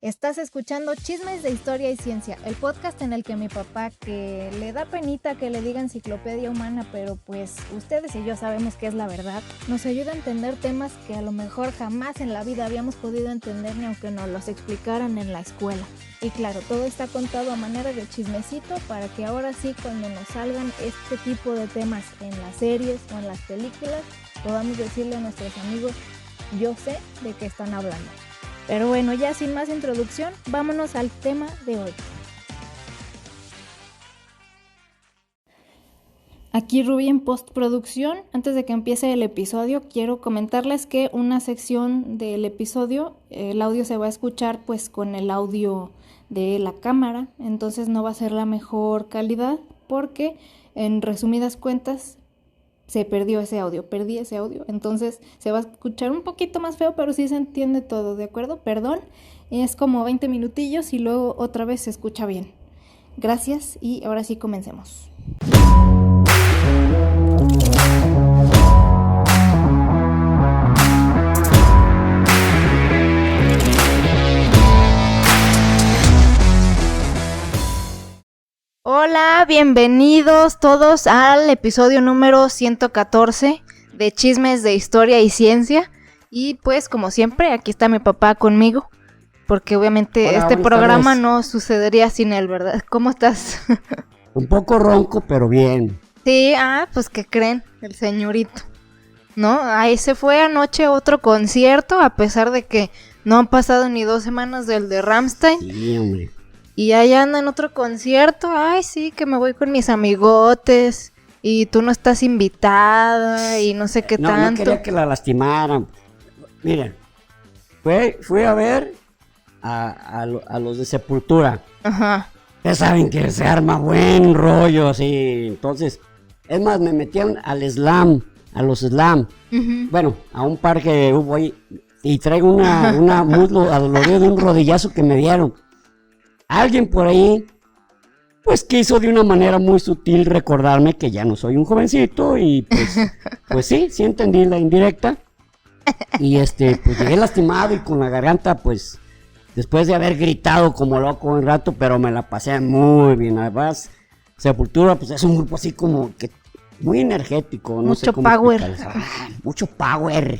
Estás escuchando Chismes de Historia y Ciencia, el podcast en el que mi papá, que le da penita que le diga enciclopedia humana, pero pues ustedes y yo sabemos que es la verdad, nos ayuda a entender temas que a lo mejor jamás en la vida habíamos podido entender ni aunque nos los explicaran en la escuela. Y claro, todo está contado a manera de chismecito para que ahora sí, cuando nos salgan este tipo de temas en las series o en las películas, podamos decirle a nuestros amigos, yo sé de qué están hablando. Pero bueno, ya sin más introducción, vámonos al tema de hoy. Aquí Ruby en postproducción. Antes de que empiece el episodio, quiero comentarles que una sección del episodio, el audio se va a escuchar pues con el audio de la cámara, entonces no va a ser la mejor calidad porque en resumidas cuentas perdí ese audio, entonces se va a escuchar un poquito más feo, pero sí se entiende todo, ¿de acuerdo? Perdón, es como 20 minutillos y luego otra vez se escucha bien. Gracias y ahora sí comencemos. Hola, bienvenidos todos al episodio número 114 de Chismes de Historia y Ciencia. Y pues como siempre, aquí está mi papá conmigo, porque obviamente este programa tardes. No sucedería sin él, ¿verdad? ¿Cómo estás? Un poco ronco, pero bien. Sí, pues ¿qué creen? El señorito, ¿no? Ahí se fue anoche a otro concierto, a pesar de que no han pasado ni 2 semanas del de Rammstein. Sí, hombre. Y allá anda en otro concierto, ay sí, que me voy con mis amigotes, y tú no estás invitada, y no sé qué tanto. No quería que la lastimaran. Miren, fui a ver a los de Sepultura. Ajá. Ustedes saben que se arma buen rollo, así, entonces, es más, me metieron a los slam, uh-huh. Bueno, a un par que hubo ahí, y traigo una muslo adolorido de un rodillazo que me dieron. Alguien por ahí, pues quiso de una manera muy sutil recordarme que ya no soy un jovencito y pues sí entendí la indirecta. Y pues llegué lastimado y con la garganta, pues, después de haber gritado como loco un rato, pero me la pasé muy bien. Además, Sepultura, pues es un grupo así como que muy energético, no sé cómo explicarles. Mucho power.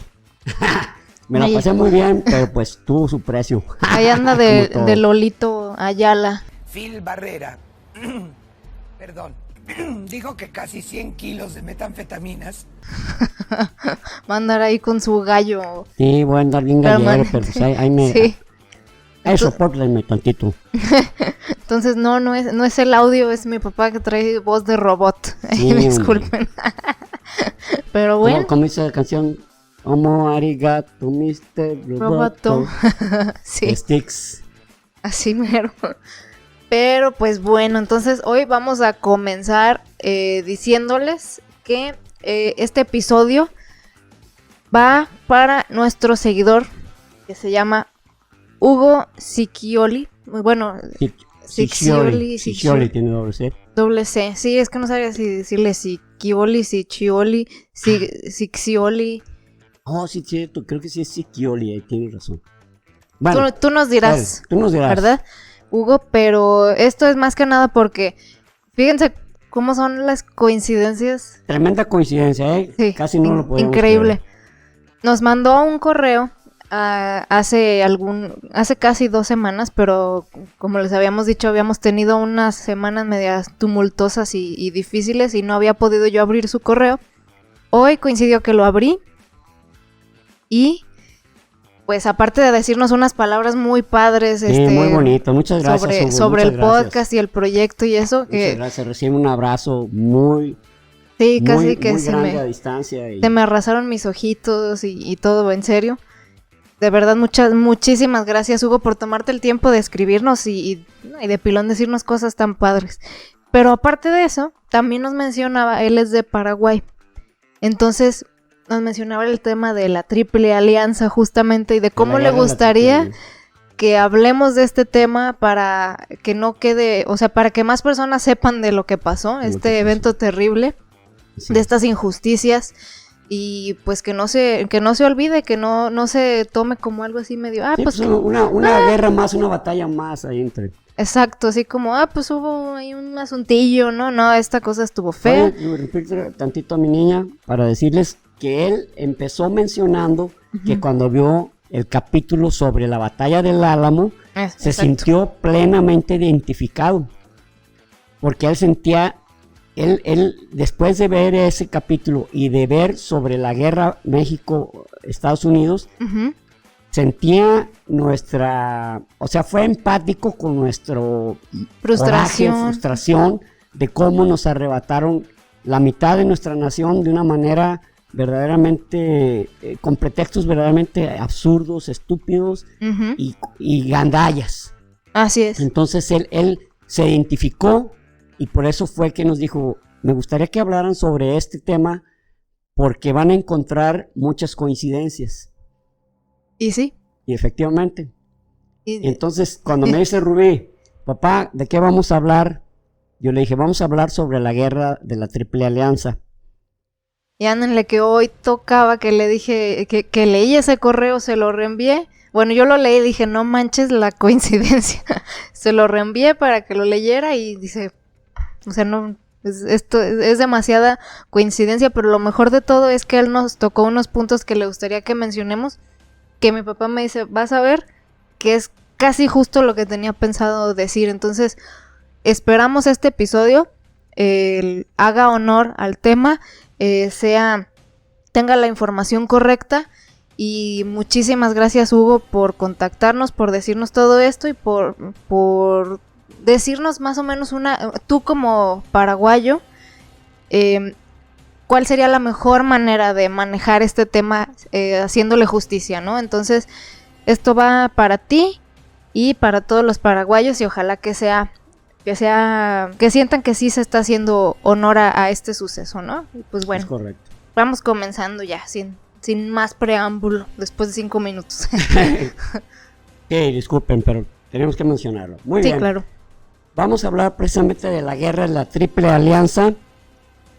Me la pasé muy bien, pero pues tuvo su precio. Ahí anda de Lolito Ayala. Phil Barrera, perdón, dijo que casi 100 kilos de metanfetaminas. Va a andar ahí con su gallo. Sí, voy a andar bien gallero, pero pues ahí me... Sí. Sopórtenme tantito. Entonces no es el audio, es mi papá que trae voz de robot. Sí, disculpen. Pero bueno. ¿Cómo dice la canción? Omo arigato, Mr. Roboto. Sí. Sticks. Así mero. Pero pues bueno, entonces hoy vamos a comenzar diciéndoles que este episodio va para nuestro seguidor que se llama Hugo Ciccioli. Bueno, Ciccioli tiene doble C. Sí, es que no sabía si decirle Ciccioli, Ciccioli. Oh, sí, cierto, creo que sí es Ciccioli, tienes razón. Bueno, tú nos dirás, ¿verdad, Hugo? Pero esto es más que nada porque, fíjense cómo son las coincidencias. Tremenda coincidencia, ¿eh? Sí, casi no lo podemos increíble. creer. Nos mandó un correo hace casi 2 semanas, pero como les habíamos dicho, habíamos tenido unas semanas medias tumultuosas y difíciles y no había podido yo abrir su correo. Hoy coincidió que lo abrí. Y pues aparte de decirnos unas palabras muy padres, muy bonito, muchas gracias sobre el gracias. Podcast y el proyecto y eso, muchas gracias, recibe un abrazo muy casi que muy grande a distancia se me arrasaron mis ojitos y todo, en serio. De verdad, muchísimas gracias, Hugo, por tomarte el tiempo de escribirnos y de pilón decirnos cosas tan padres. Pero aparte de eso, también nos mencionaba, él es de Paraguay. Entonces nos mencionaba el tema de la Triple Alianza justamente y de cómo le gustaría que hablemos de este tema para que no quede, o sea, para que más personas sepan de lo que pasó, evento terrible, de estas injusticias y pues que no se olvide, que no se tome como algo así medio, Sí, pues una guerra más, una batalla más ahí entre... exacto, así como, pues hubo ahí un asuntillo, no, esta cosa estuvo fea. Oye, repito tantito a mi niña para decirles que él empezó mencionando que cuando vio el capítulo sobre la batalla del Álamo, se sintió plenamente identificado, porque él sentía, él después de ver ese capítulo y de ver sobre la guerra México-Estados Unidos, sentía fue empático con nuestro frustración de cómo nos arrebataron la mitad de nuestra nación de una manera verdaderamente, con pretextos verdaderamente absurdos, estúpidos y gandallas. Así es. Entonces él se identificó y por eso fue que nos dijo, me gustaría que hablaran sobre este tema porque van a encontrar muchas coincidencias. Y sí. Y efectivamente. Y entonces, cuando me dice Rubí, papá, ¿de qué vamos a hablar? Yo le dije, vamos a hablar sobre la guerra de la Triple Alianza. Y ándenle que hoy tocaba que le dije, que leí ese correo, se lo reenvié. Bueno, yo lo leí y dije, no manches la coincidencia. Se lo reenvié para que lo leyera y dice, o sea, no... Esto es demasiada coincidencia, pero lo mejor de todo es que él nos tocó unos puntos que le gustaría que mencionemos, que mi papá me dice, vas a ver que es casi justo lo que tenía pensado decir. Entonces, esperamos este episodio haga honor al tema, tenga la información correcta. Y muchísimas gracias, Hugo, por contactarnos, por decirnos todo esto y por decirnos más o menos tú como paraguayo, cuál sería la mejor manera de manejar este tema haciéndole justicia, ¿no? Entonces, esto va para ti y para todos los paraguayos y ojalá que sientan que sí se está haciendo honor a este suceso, ¿no? Y pues bueno, es correcto. Vamos comenzando ya, sin más preámbulo, después de 5 minutos. Sí, disculpen, pero tenemos que mencionarlo. Muy bien. Sí, claro. Vamos a hablar precisamente de la guerra de la Triple Alianza,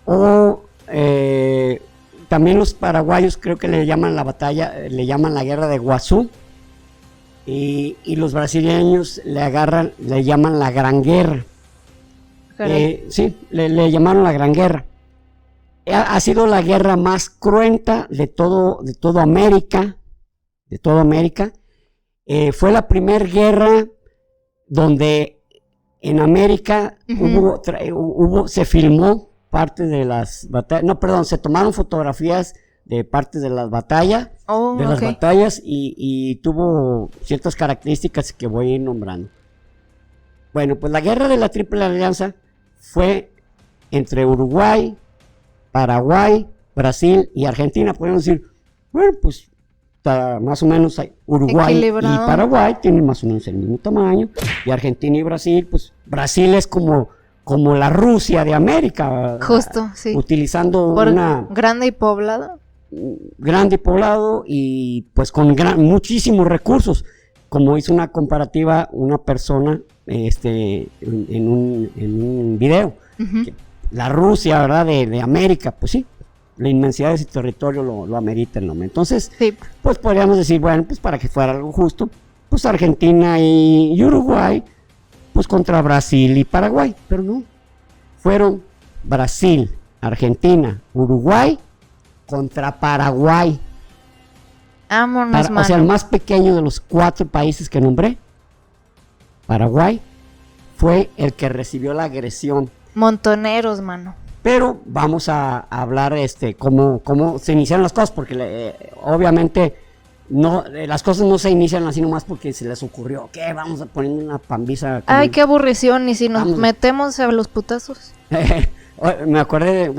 o también los paraguayos creo que le llaman le llaman la guerra de Guazú, y los brasileños le llaman la Gran Guerra. Sí, le llamaron la Gran Guerra. Ha sido la guerra más cruenta de toda América, fue la primera guerra donde en América se filmó parte de las batallas, se tomaron fotografías de partes de las batallas, las batallas y tuvo ciertas características que voy a ir nombrando. Bueno, pues la guerra de la Triple Alianza fue entre Uruguay, Paraguay, Brasil y Argentina. Podemos decir, bueno, pues más o menos Uruguay y Paraguay tienen más o menos el mismo tamaño, y Argentina y Brasil, pues Brasil es como la Rusia de América. Justo, sí. Utilizando grande y poblado y pues con muchísimos recursos. Como hizo una comparativa una persona en un video, la Rusia, ¿verdad? de América, pues sí, la inmensidad de ese territorio lo amerita el nombre. Entonces, sí, pues podríamos decir, bueno, pues para que fuera algo justo, pues Argentina y Uruguay, pues contra Brasil y Paraguay, pero no, fueron Brasil, Argentina, Uruguay contra Paraguay. Vámonos, o sea, el más pequeño de los 4 países que nombré, Paraguay, fue el que recibió la agresión. Montoneros, mano. Pero vamos a hablar cómo se iniciaron las cosas, porque obviamente las cosas no se inician así nomás porque se les ocurrió, ¿qué? Vamos a poner una pambiza. Ay, qué aburrición, y si nos metemos a los putazos. Me acordé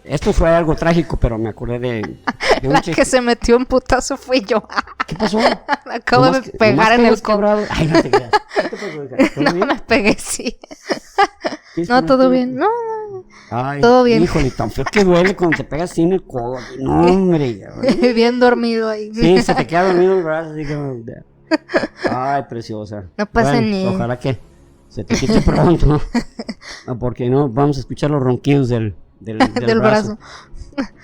esto fue algo trágico, pero me acordé de la que se metió un putazo fui yo. ¿Qué pasó? Me acabo de pegar en el codo. Ay, no te creas. ¿Qué te pasó, hija? No, me pegué, sí. No, todo bien. No. Ay, todo bien. Híjole, tan feo que duele cuando te pegas así en el codo. No, hombre. Bien dormido ahí. Sí, se te queda dormido el brazo, así como... Ay, preciosa. No pasa ni... Ojalá que se te quite pronto. No, porque no, vamos a escuchar los ronquidos del del brazo.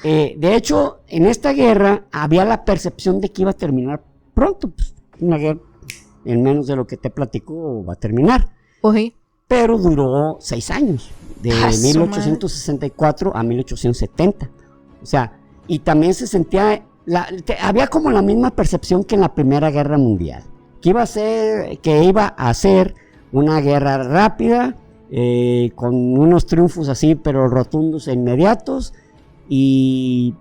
De hecho, en esta guerra había la percepción de que iba a terminar pronto. Pues, una guerra, en menos de lo que te platico, va a terminar. Uy. Pero duró 6 años, de 1864 a 1870. O sea, y también se sentía, había como la misma percepción que en la Primera Guerra Mundial, que iba a ser una guerra rápida, con unos triunfos así, pero rotundos e inmediatos, y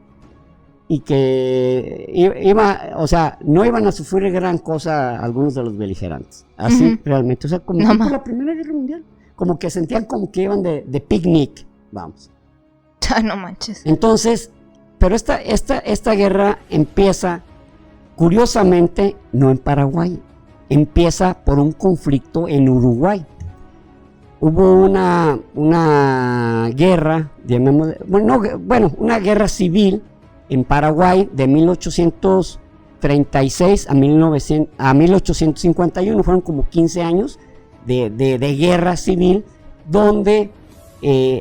que o sea, no iban a sufrir gran cosa algunos de los beligerantes, así realmente, o sea, como tipo la Primera Guerra Mundial, como que sentían como que iban de picnic, vamos. Ay, no manches. Entonces, pero esta guerra empieza, curiosamente, no en Paraguay, empieza por un conflicto en Uruguay. Hubo una guerra, una guerra civil en Paraguay de 1836 a 1851, fueron como 15 años de guerra civil, donde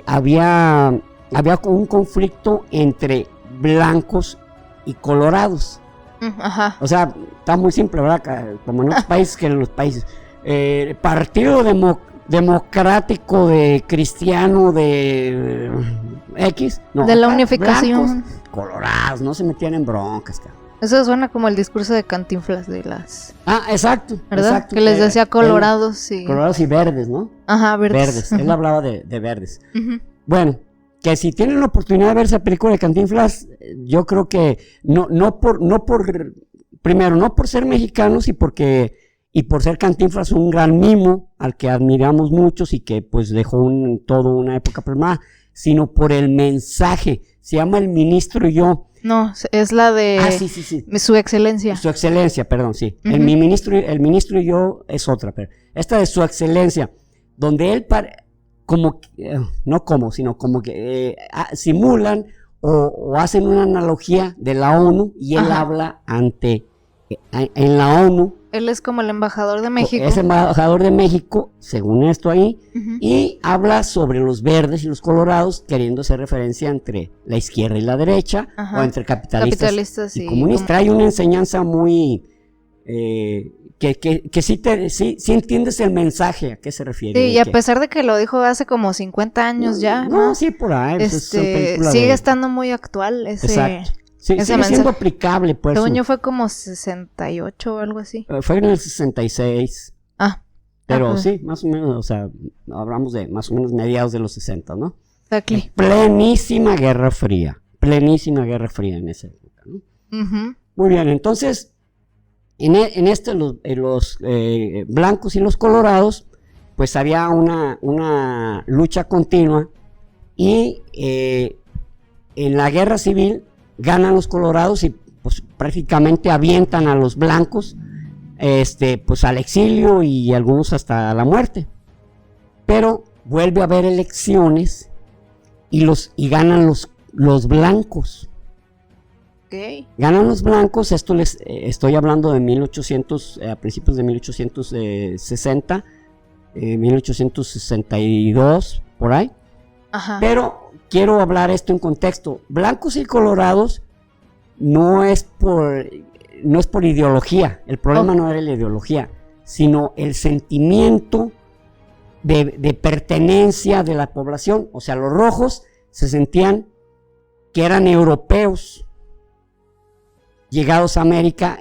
había un conflicto entre blancos y colorados. Ajá. O sea, está muy simple, ¿verdad? Como en otros países que en los países. Partido Democrático de Cristiano de X. No, de la unificación. Blancos, colorados, no se metían en broncas, cara. Eso suena como el discurso de Cantinflas de las... Ah, exacto. ¿Verdad? Exacto. Que les decía colorados y... Colorados y verdes, ¿no? Ajá, verdes. Verdes. Él hablaba de verdes. Bueno, que si tienen la oportunidad de ver esa película de Cantinflas, yo creo que primero, no por ser mexicanos y por ser Cantinflas un gran mimo al que admiramos muchos y que pues dejó toda una época plasmada, sino por el mensaje. Se llama El Ministro y Yo. No, es la de... sí. Su Excelencia. Su Excelencia, perdón, sí. El Ministro y Yo es otra, pero esta de Su Excelencia, donde él simulan o hacen una analogía de la ONU y él habla en la ONU. Él es como el embajador de México. Es embajador de México, según esto ahí, y habla sobre los verdes y los colorados, queriendo hacer referencia entre la izquierda y la derecha, o entre capitalistas y comunistas. Trae una enseñanza muy... que sí entiendes el mensaje a qué se refiere. Sí, y a pesar de que lo dijo hace como 50 años ya, ¿no? Sí, por ahí. Sigue estando muy actual Exacto. Sí, sigue siendo aplicable, pues. Según yo fue como 68 o algo así. Fue en el 66. Pero sí, más o menos, o sea, hablamos de más o menos mediados de los 60, ¿no? Exactly. Plenísima Guerra Fría en esa época, ¿no? Muy bien, entonces, los blancos y los colorados, pues había una lucha continua y en la Guerra Civil ganan los colorados y pues prácticamente avientan a los blancos pues al exilio y algunos hasta la muerte. Pero vuelve a haber elecciones y ganan los blancos. Okay. Ganan los blancos, esto les estoy hablando de 1800, a principios de 1860, 1862, por ahí. Ajá. Pero quiero hablar esto en contexto. Blancos y colorados no es por ideología. El problema no era la ideología, sino el sentimiento de pertenencia de la población. O sea, los rojos se sentían que eran europeos llegados a América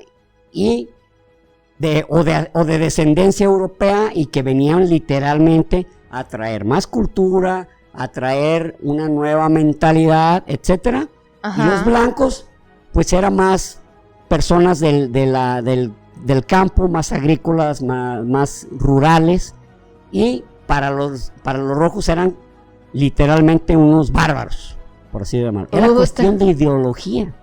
o de descendencia europea y que venían literalmente a traer más cultura, a traer una nueva mentalidad, etcétera. Y los blancos, pues eran más personas del campo, más agrícolas, más rurales, y para los rojos eran literalmente unos bárbaros, por así llamarlo. Era cuestión de ideología.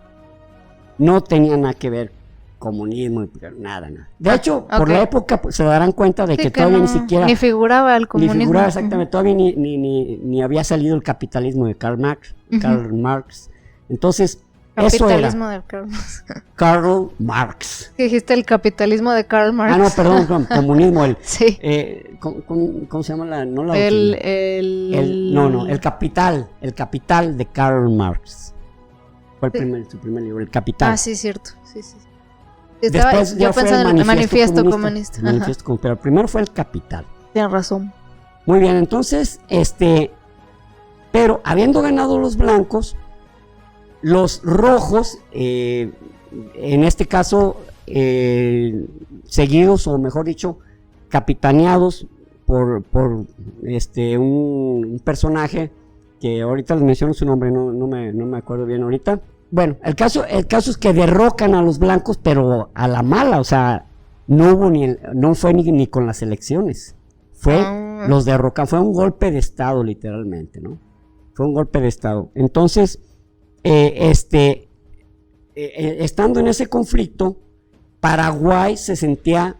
No tenía nada que ver comunismo, nada. De hecho, por la época pues, se darán cuenta de que todavía ni siquiera... Ni figuraba el comunismo. Ni figuraba, exactamente. Todavía ni había salido el capitalismo de Karl Marx. Entonces, Eso era Capitalismo de Karl Marx. Karl Marx. Dijiste el capitalismo de Karl Marx. Ah, no, perdón, comunismo. Sí. ¿Cómo se llama no la el capital de Karl Marx. Fue su primer libro, El Capital. Ah, sí, cierto. Sí. Después yo pensaba en el manifiesto comunista. Pero primero fue El Capital. Tienes razón. Muy bien, entonces, pero habiendo ganado los blancos, los rojos, en este caso, seguidos, o mejor dicho, capitaneados por un personaje que ahorita les menciono su nombre, no me acuerdo bien ahorita. Bueno, el caso es que derrocan a los blancos, pero a la mala, o sea, no fue ni con las elecciones. Los derrocan, fue un golpe de estado, literalmente, ¿no? Fue un golpe de estado. Entonces, estando en ese conflicto, Paraguay se sentía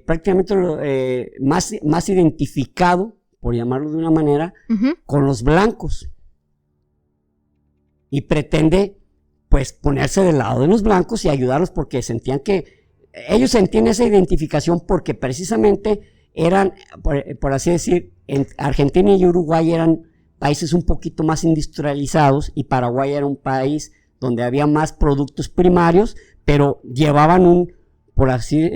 prácticamente más identificado, por llamarlo de una manera, con los blancos. Y pretende, pues, ponerse del lado de los blancos y ayudarlos, porque ellos sentían esa identificación porque precisamente eran, por así decir, Argentina y Uruguay eran países un poquito más industrializados, y Paraguay era un país donde había más productos primarios, pero llevaban no por así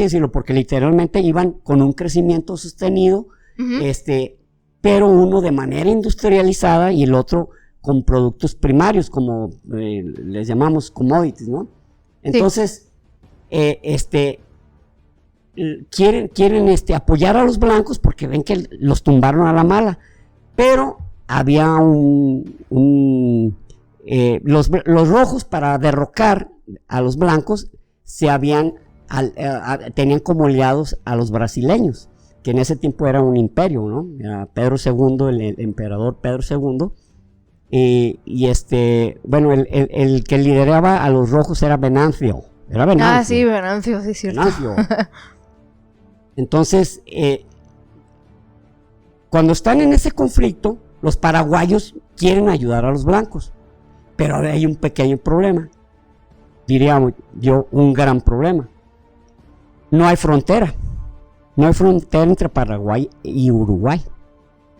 decirlo, porque literalmente iban con un crecimiento sostenido, pero uno de manera industrializada y el otro con productos primarios, como les llamamos commodities, ¿no? Entonces, quieren apoyar a los blancos porque ven que los tumbaron a la mala, pero había los rojos, para derrocar a los blancos, tenían como aliados a los brasileños, que en ese tiempo era un imperio, ¿no? Era Pedro II, el emperador Pedro II. Bueno, el que lideraba a los rojos era Venancio. Ah, sí, Venancio, sí, cierto. Venancio. Entonces, cuando están en ese conflicto, los paraguayos quieren ayudar a los blancos, pero hay un pequeño problema, diríamos yo, un gran problema. No hay frontera entre Paraguay y Uruguay.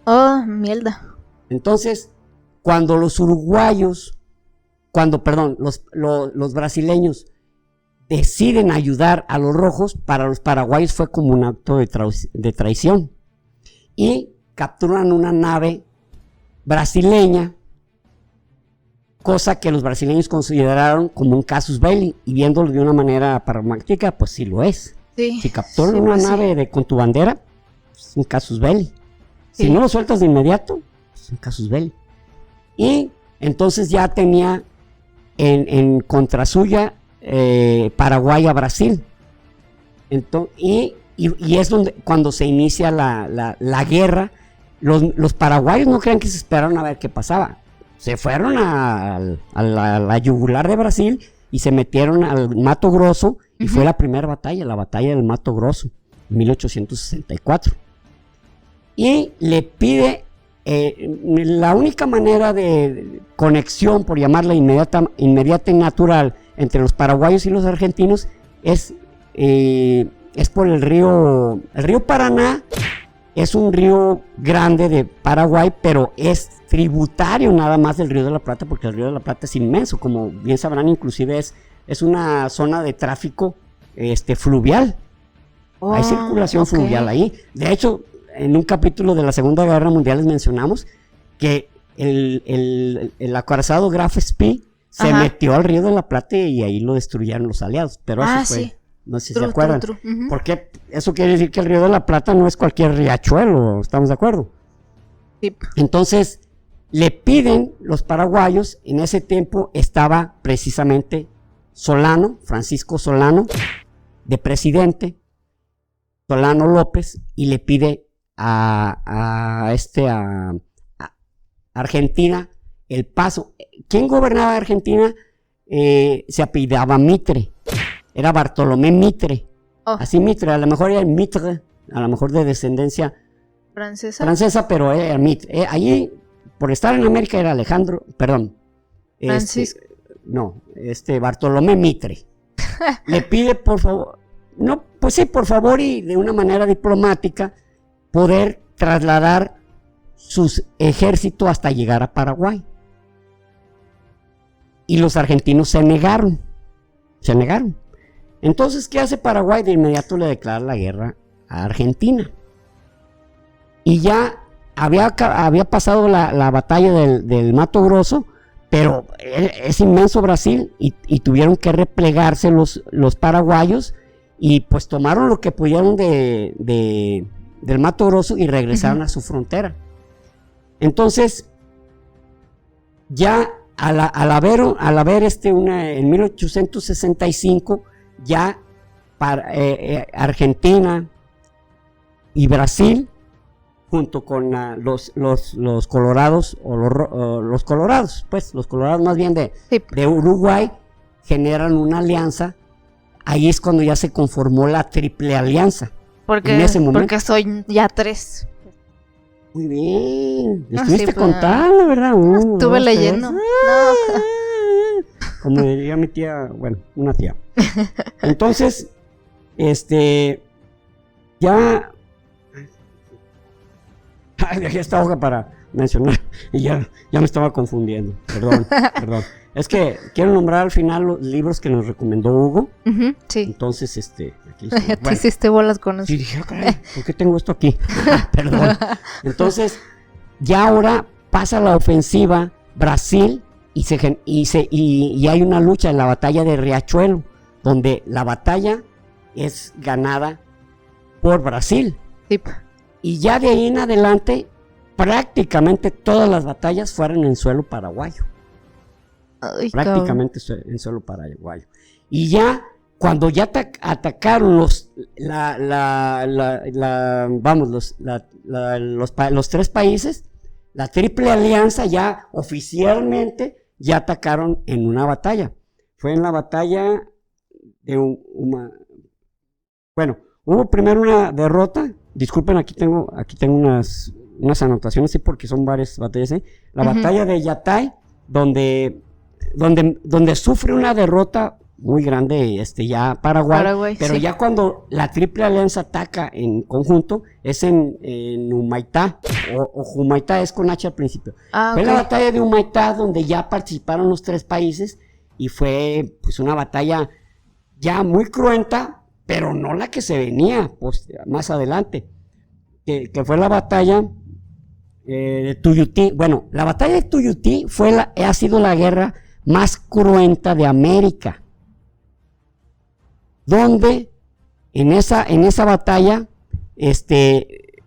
Oh, mierda. Entonces, cuando los brasileños deciden ayudar a los rojos, para los paraguayos fue como un acto de traición, y capturan una nave brasileña, cosa que los brasileños consideraron como un casus belli, y viéndolo de una manera pragmática, pues sí lo es. Sí, si capturan una nave con tu bandera, es un casus belli. Si no lo sueltas de inmediato, es un casus belli. Y entonces ya tenía en contra suya Paraguay a Brasil. Y es cuando se inicia la guerra. Los paraguayos no crean que se esperaron a ver qué pasaba. Se fueron a la yugular de Brasil y se metieron al Mato Grosso, y fue la primera batalla, la batalla del Mato Grosso, en 1864. Y le pide, la única manera de conexión, por llamarla inmediata y natural, entre los paraguayos y los argentinos es por el río Paraná. Es un río grande de Paraguay, pero es tributario nada más del Río de la Plata, porque el Río de la Plata es inmenso, como bien sabrán, inclusive es una zona de tráfico fluvial. Hay circulación fluvial ahí. De hecho, en un capítulo de la Segunda Guerra Mundial les mencionamos que el acorazado Graf Spee se metió al Río de la Plata y ahí lo destruyeron los aliados, pero eso fue... Sí. No sé si se acuerdan. Porque eso quiere decir que el Río de la Plata no es cualquier riachuelo, ¿estamos de acuerdo? Sí. Entonces, le piden los paraguayos, en ese tiempo estaba precisamente Francisco Solano, de presidente, Solano López, y le pide a Argentina el paso. ¿Quién gobernaba Argentina? Se apellidaba Mitre. Era Bartolomé Mitre. Así Mitre, a lo mejor era Mitre, a lo mejor de descendencia francesa, pero era Mitre. Allí, por estar en América, era Francisco. Bartolomé Mitre. Le pide, por favor, no, pues sí, por favor, y de una manera diplomática, poder trasladar sus ejércitos hasta llegar a Paraguay. Y los argentinos se negaron. Entonces, ¿qué hace Paraguay? De inmediato le declara la guerra a Argentina. Y ya había pasado la batalla del Mato Grosso, pero es inmenso Brasil y tuvieron que replegarse los paraguayos y pues tomaron lo que pudieron del Mato Grosso y regresaron a su frontera. Entonces, ya al haber en 1865, ya Argentina y Brasil, junto con los colorados, los colorados más bien de Uruguay, generan una alianza. Ahí es cuando ya se conformó la Triple Alianza. En ese momento. Porque soy ya 3. Muy bien, estuviste contando, ¿verdad? Estuve leyendo. Como diría mi tía, bueno, una tía. Entonces, ya... dejé esta hoja para mencionar y ya me estaba confundiendo. Perdón. Es que quiero nombrar al final los libros que nos recomendó Hugo. Sí. Entonces, aquí te hiciste bolas con eso. Sí, dije, caray, ¿por qué tengo esto aquí? Perdón. Entonces, ya ahora pasa la ofensiva Brasil y hay una lucha en la batalla de Riachuelo, donde la batalla es ganada por Brasil. Sí. Y ya de ahí en adelante, prácticamente todas las batallas fueron en suelo paraguayo. Ay, prácticamente en suelo paraguayo. Y ya, cuando ya atacaron los 3 países, la Triple Alianza ya oficialmente ya atacaron en una batalla. Fue en la batalla de hubo primero una derrota. Disculpen, aquí tengo unas anotaciones, sí, porque son varias batallas, ¿eh? La batalla de Yatay, donde sufre una derrota muy grande ya Paraguay, pero sí. Ya cuando la Triple Alianza ataca en conjunto es en Humaitá, o Humaitá es con H al principio. Fue la batalla de Humaitá donde ya participaron los 3 países y fue pues una batalla ya muy cruenta, pero no la que se venía más adelante, que fue la batalla de Tuyutí. Bueno, la batalla de Tuyutí ha sido la guerra más cruenta de América, donde en esa batalla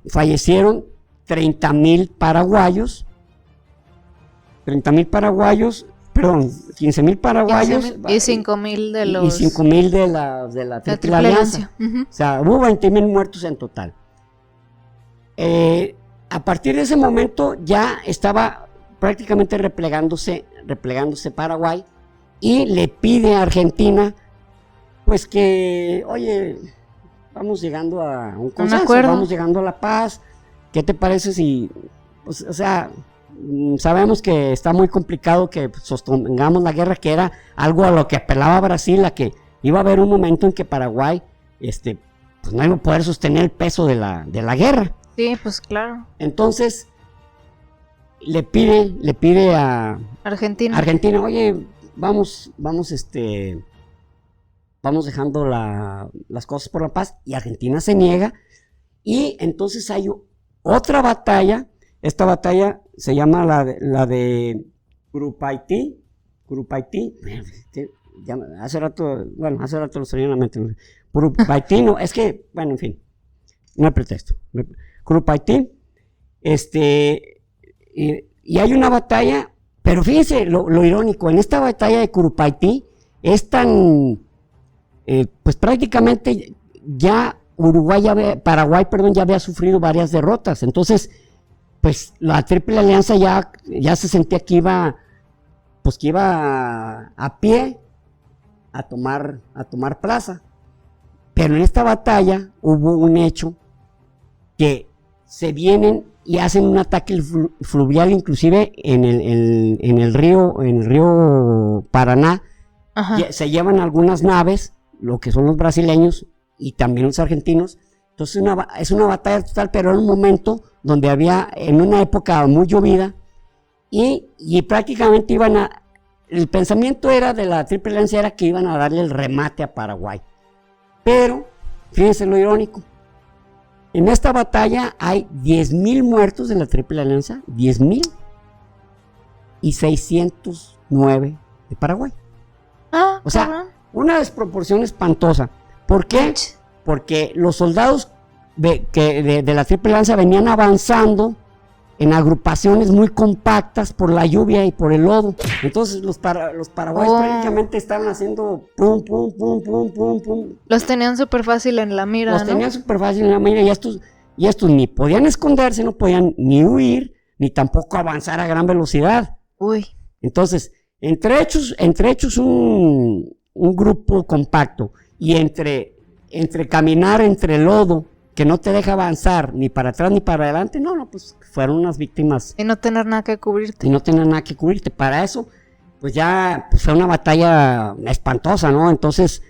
fallecieron 30,000 paraguayos, 15,000 paraguayos y 5,000 de los... Y 5,000 de la Triple Alianza. O sea, hubo 20,000 muertos en total. A partir de ese momento ya estaba prácticamente replegándose Paraguay y le pide a Argentina pues que, oye, vamos llegando a un consenso, vamos llegando a la paz. ¿Qué te parece si, pues, o sea, sabemos que está muy complicado que sostengamos la guerra, que era algo a lo que apelaba Brasil, a que iba a haber un momento en que Paraguay pues no iba a poder sostener el peso de la guerra? Sí, pues claro. Entonces le pide a Argentina, oye, vamos dejando las cosas por la paz, y Argentina se niega, y entonces hay otra batalla. Esta batalla se llama la de Curupaití. Hace rato lo tenía en la mente. Curupaití, no, es que, bueno, en fin, no hay pretexto. Curupaití, y hay una batalla, pero fíjense lo irónico, en esta batalla de Curupaití es tan, pues prácticamente ya Paraguay ya había sufrido varias derrotas. Entonces, pues la Triple Alianza ya se sentía que iba a pie a tomar plaza. Pero en esta batalla hubo un hecho que se vienen y hacen un ataque fluvial, inclusive en el río Paraná. Ajá. Se llevan algunas naves, lo que son los brasileños y también los argentinos. Entonces es una batalla total, pero en un momento donde había, en una época muy llovida, y prácticamente el pensamiento era de la Triple Alianza era que iban a darle el remate a Paraguay. Pero, fíjense lo irónico, en esta batalla hay 10,000 muertos de la Triple Alianza, 10,000, y 609 de Paraguay. O sea, una desproporción espantosa. ¿Por qué? Porque los soldados de la Triple Alianza venían avanzando en agrupaciones muy compactas por la lluvia y por el lodo. Entonces los paraguayos prácticamente estaban haciendo pum, pum, pum, pum, pum, pum. Los tenían súper fácil en la mira, Los tenían súper fácil en la mira y estos ni podían esconderse, no podían ni huir, ni tampoco avanzar a gran velocidad. Uy. Entonces, entre hechos un grupo compacto y entre caminar entre el lodo que no te deja avanzar ni para atrás ni para adelante, no, pues fueron unas víctimas. Y no tener nada que cubrirte. Para eso, pues ya fue una batalla espantosa, ¿no? Entonces,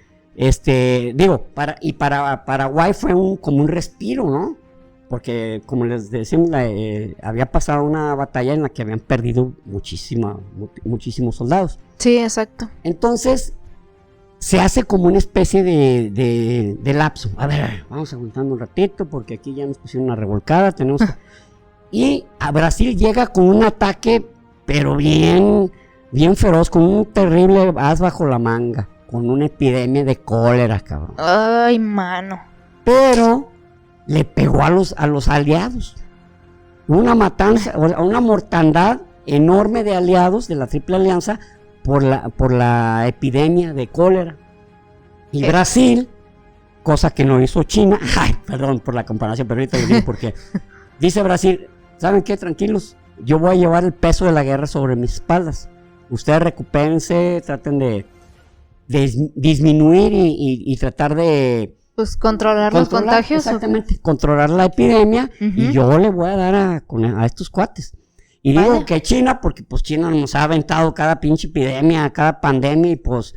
para Paraguay fue como un respiro, ¿no? Porque, como les decimos, había pasado una batalla en la que habían perdido muchísimos soldados. Sí, exacto. Entonces, se hace como una especie de lapso. A ver, vamos aguantando un ratito porque aquí ya nos pusieron una revolcada, y a Brasil llega con un ataque, pero bien feroz, con un terrible as bajo la manga, con una epidemia de cólera, cabrón. Ay, mano. Pero le pegó a los aliados. Una matanza, una mortandad enorme de aliados de la Triple Alianza por la epidemia de cólera. Y Brasil, cosa que no hizo China, perdón por la comparación, pero ahorita lo digo porque dice Brasil, ¿saben qué? Tranquilos, yo voy a llevar el peso de la guerra sobre mis espaldas. Ustedes recupérense, traten de disminuir y tratar de... Pues controlar los contagios. Exactamente, controlar la epidemia, y yo le voy a dar a estos cuates. Y digo que China, porque pues China nos ha aventado cada pinche epidemia, cada pandemia, y pues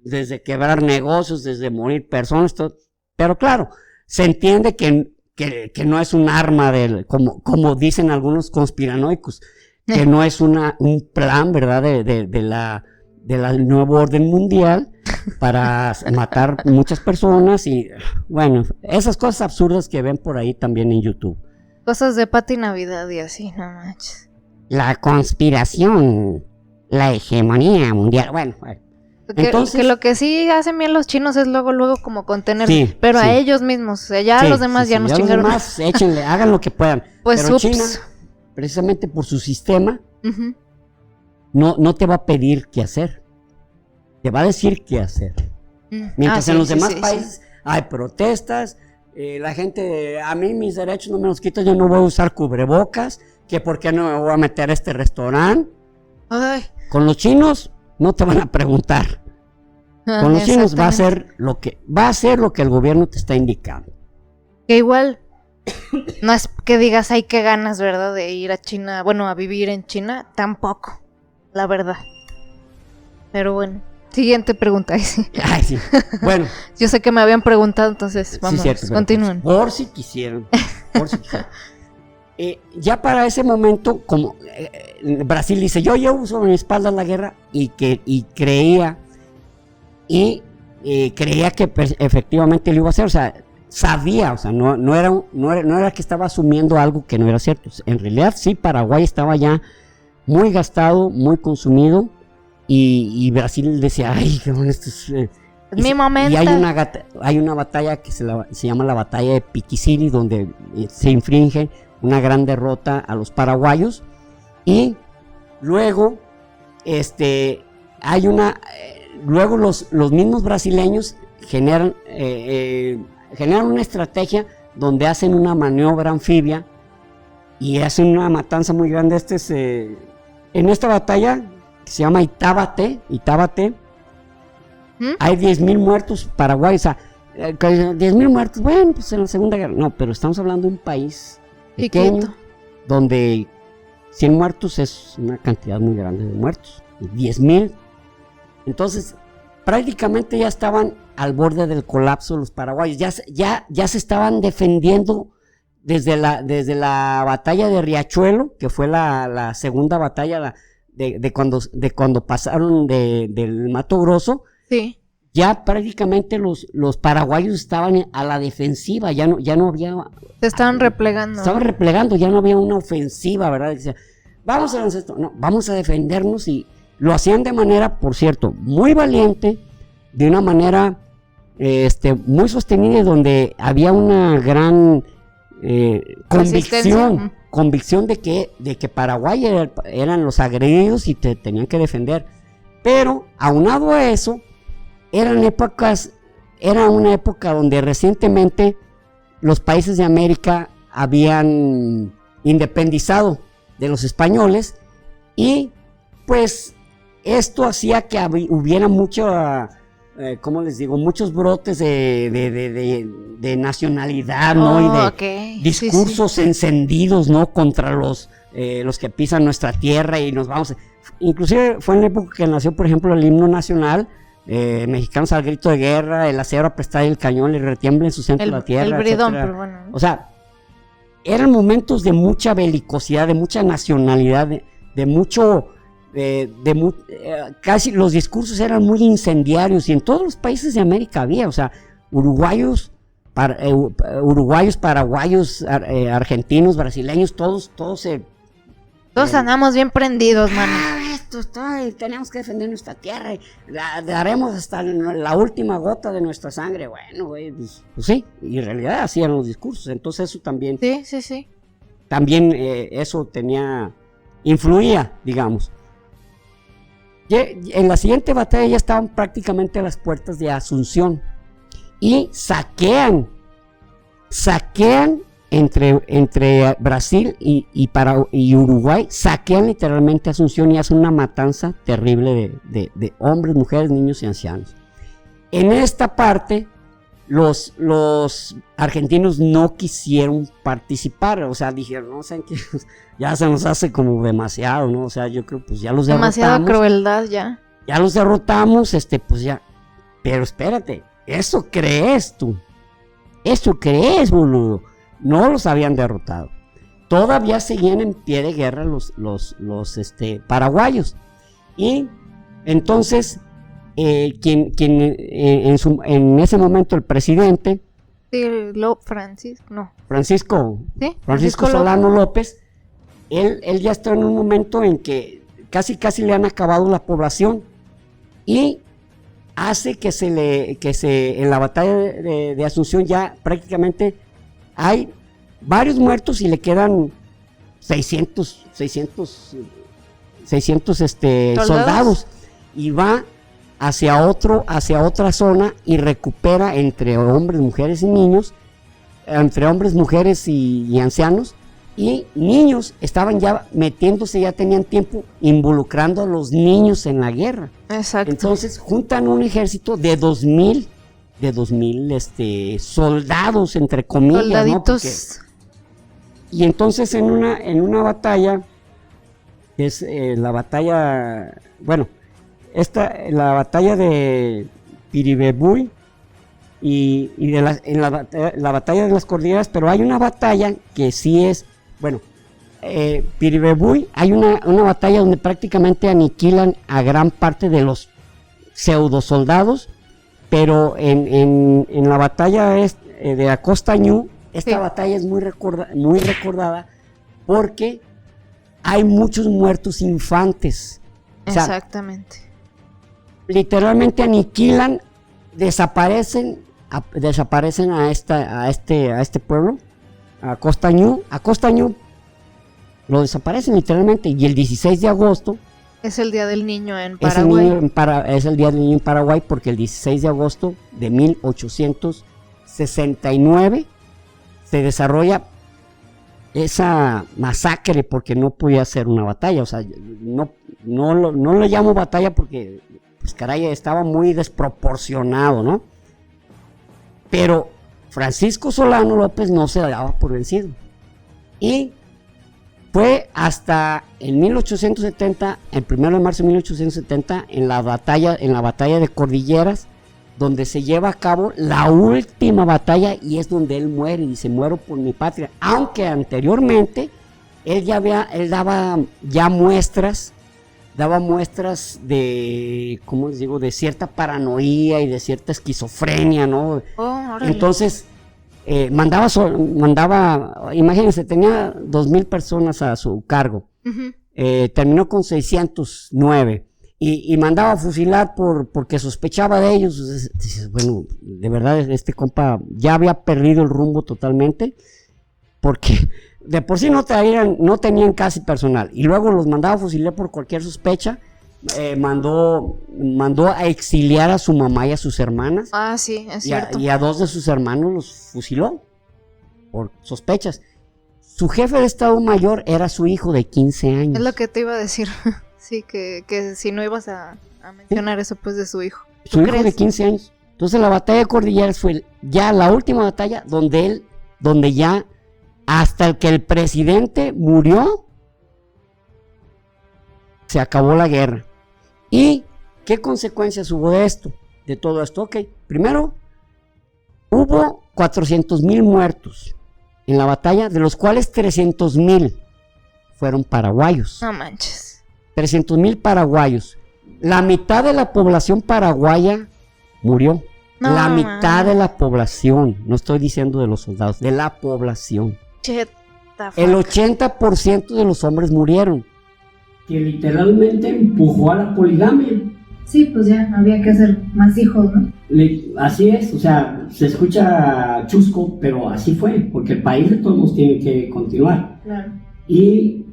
desde quebrar negocios, desde morir personas, todo. Pero claro, se entiende que no es un arma como dicen algunos conspiranoicos, que no es un plan, ¿verdad?, de la nuevo orden mundial para matar muchas personas, y bueno, esas cosas absurdas que ven por ahí también en YouTube. Cosas de Pati Navidad y así, no manches. La conspiración, la hegemonía mundial, bueno. Entonces, que lo que sí hacen bien los chinos es luego como contenerse, pero a ellos mismos, o sea, ya los demás ya nos chingaron. Los demás, échenle, hagan lo que puedan. Pues pero China, precisamente por su sistema, no te va a pedir qué hacer, te va a decir qué hacer. Mientras en los demás países hay protestas, la gente, a mí mis derechos no me los quitan, yo no voy a usar cubrebocas, que por qué no me voy a meter a este restaurante. Con los chinos no te van a preguntar. Con los chinos va a ser lo que el gobierno te está indicando. Que igual no es que digas, ay, qué ganas, ¿verdad?, de ir a China, bueno, a vivir en China, tampoco, la verdad. Pero bueno, siguiente pregunta. Sí. Bueno. Yo sé que me habían preguntado, entonces vamos, continúen. Por si quisieran. Ya para ese momento, como Brasil dice, yo llevo sobre mi espalda la guerra, y creía que efectivamente lo iba a hacer, o sea, sabía, o sea, no era que estaba asumiendo algo que no era cierto. En realidad sí, Paraguay estaba ya muy gastado, muy consumido, y Brasil decía, ay, qué bueno, esto es... mi momento. Y hay una batalla que se llama la batalla de Piquicini, donde se infringe una gran derrota a los paraguayos, y luego luego los mismos brasileños generan una estrategia donde hacen una maniobra anfibia y hacen una matanza muy grande. En esta batalla, que se llama Itábate, hay 10,000 muertos paraguayos. O sea, 10,000 muertos, bueno, pues en la Segunda Guerra. No, pero estamos hablando de un país pequeño, Chiquito. donde 100 muertos es una cantidad muy grande de muertos, 10,000. Entonces, prácticamente ya estaban al borde del colapso los paraguayos, ya se estaban defendiendo desde la batalla de Riachuelo, que fue la segunda batalla de cuando pasaron del Mato Grosso. Sí. Ya prácticamente los paraguayos estaban a la defensiva, ya no había... Se estaban replegando. Estaban replegando, ya no había una ofensiva, ¿verdad? Decía, vamos a hacer esto, no, vamos a defendernos, y lo hacían de manera, por cierto, muy valiente, de una manera muy sostenida, donde había una gran convicción de que Paraguay eran los agredidos y te tenían que defender. Pero aunado a eso, era una época donde recientemente los países de América habían independizado de los españoles, y pues esto hacía que hubiera ¿cómo les digo? Muchos brotes de nacionalidad, ¿no? Y de okay. discursos encendidos, ¿no? Contra los que pisan nuestra tierra y nos vamos. Inclusive fue en la época que nació, por ejemplo, el himno nacional. Mexicanos al grito de guerra, el acero apestado y el cañón le retiembla en su centro la tierra, el bridón, etcétera. pero bueno. O sea, eran momentos de mucha belicosidad, de mucha nacionalidad, de mucho, casi los discursos eran muy incendiarios, y en todos los países de América había, o sea, uruguayos, paraguayos, argentinos, brasileños, todos andamos bien prendidos, mano. Tenemos que defender nuestra tierra, y daremos hasta la última gota de nuestra sangre. Bueno, güey, pues sí, y en realidad hacían los discursos. Entonces eso también, Sí. También eso influía, digamos. En la siguiente batalla ya estaban prácticamente a las puertas de Asunción, y saquean entre Brasil y Uruguay, saquean literalmente Asunción y hacen una matanza terrible de hombres, mujeres, niños y ancianos. En esta parte, los argentinos no quisieron participar, o sea, dijeron, no, ¿saben qué? Ya se nos hace como demasiado, ¿no? O sea, yo creo, pues ya los derrotamos. Demasiada crueldad ya. Ya los derrotamos, pues ya. Pero espérate, ¿eso crees tú? ¿Eso crees, boludo? No los habían derrotado. Todavía seguían en pie de guerra los paraguayos. Y entonces, quien en ese momento el presidente, Francisco Solano López, él ya está en un momento en que casi le han acabado la población, y hace que en la batalla de Asunción ya prácticamente hay varios muertos y le quedan 600 soldados, y va hacia otra zona y recupera entre hombres, mujeres y niños, entre hombres, mujeres y ancianos, y niños estaban ya metiéndose, ya tenían tiempo involucrando a los niños en la guerra. Exacto. Entonces juntan un ejército de 2,000 soldados, entre comillas, soldaditos, ¿no? Y entonces en una batalla, que es la batalla, la batalla de Piribebuy y en la batalla de las cordilleras, pero hay una batalla que sí es, Piribebuy, hay una batalla donde prácticamente aniquilan a gran parte de los pseudo soldados. Pero en la batalla de Acostañú, esta batalla es muy recordada porque hay muchos muertos infantes. Exactamente. O sea, literalmente aniquilan, desaparecen a este pueblo, a Acostañú. Acostañú lo desaparecen literalmente, y el 16 de agosto es el Día del Niño en Paraguay. Es el Día del Niño en Paraguay, porque el 16 de agosto de 1869 se desarrolla esa masacre, porque no podía ser una batalla. O sea, no le llamo batalla porque, pues caray, estaba muy desproporcionado, ¿no? Pero Francisco Solano López no se daba por vencido. Y fue hasta en 1870, el 1 de marzo de 1870, en la batalla de Cordilleras, donde se lleva a cabo la última batalla, y es donde él muere y dice: muero por mi patria. Aunque anteriormente él daba muestras de, ¿cómo les digo?, de cierta paranoia y de cierta esquizofrenia, ¿no? Entonces mandaba, imagínense, tenía 2,000 personas a su cargo. Terminó con 609 y mandaba a fusilar porque sospechaba de ellos. Dices, bueno, de verdad este compa ya había perdido el rumbo totalmente, porque de por sí no tenían casi personal, y luego los mandaba a fusilar por cualquier sospecha. Mandó a exiliar a su mamá y a sus hermanas. Sí, es cierto. Y a 2 de sus hermanos los fusiló por sospechas. Su jefe de Estado Mayor era su hijo de 15 años. Es lo que te iba a decir. Sí, que si no ibas a mencionar eso pues de su hijo. Su hijo de 15 años. Entonces la batalla de Cordilleras fue ya la última batalla donde ya hasta que el presidente murió se acabó la guerra. ¿Y qué consecuencias hubo de todo esto? Ok, primero, hubo 400,000 muertos en la batalla, de los cuales 300,000 fueron paraguayos. No manches. 300,000 paraguayos. La mitad de la población paraguaya murió. No, la mitad de la población, no estoy diciendo de los soldados, de la población. El 80% de los hombres murieron. Que literalmente empujó a la poligamia. Sí, pues ya había que hacer más hijos, ¿no? Así es, o sea, se escucha chusco, pero así fue, porque el país de todos modos tiene que continuar. Claro. Y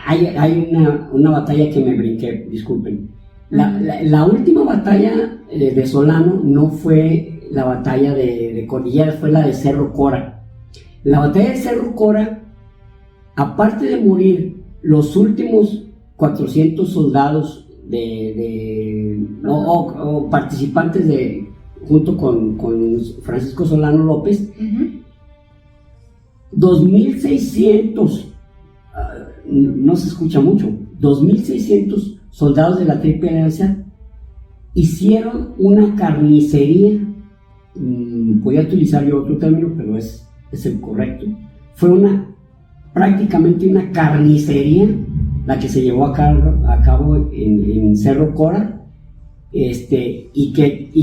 hay una batalla que me brinqué, disculpen. La última batalla de Solano no fue la batalla de Cordilleras, fue la de Cerro Cora. La batalla de Cerro Cora, aparte de morir los últimos 400 soldados o participantes junto con Francisco Solano López, 2,600, no se escucha mucho, 2,600 soldados de la Triple Alianza hicieron una carnicería. Voy a utilizar yo otro término, pero es el correcto. Fue prácticamente una carnicería la que se llevó a cabo en Cerro Cora, y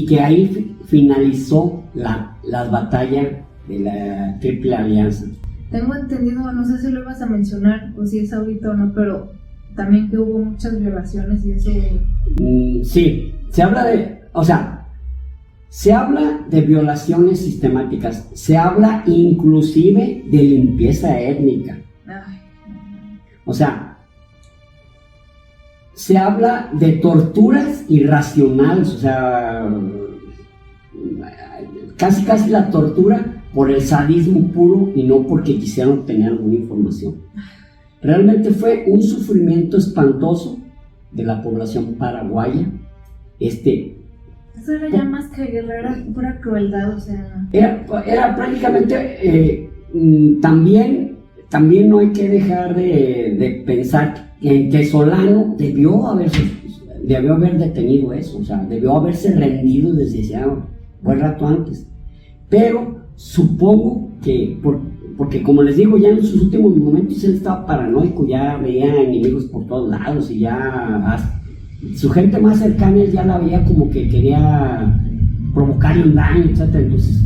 que ahí finalizó la batalla de la Triple Alianza. Tengo entendido, no sé si lo ibas a mencionar o si es ahorita o no, pero también que hubo muchas violaciones y eso. Sí, se habla de violaciones sistemáticas, se habla inclusive de limpieza étnica. O sea, se habla de torturas irracionales, o sea, casi la tortura por el sadismo puro y no porque quisieran obtener alguna información. Realmente fue un sufrimiento espantoso de la población paraguaya. Eso era ya más que guerra, era pura crueldad, o sea. Era prácticamente, también no hay que dejar de pensar que Solano debió haber detenido eso, o sea, debió haberse rendido desde ese buen rato antes. Pero supongo que, porque como les digo, ya en sus últimos momentos él estaba paranoico, ya veía enemigos por todos lados y ya su gente más cercana ya la veía como que quería provocarle un daño, etc. Entonces,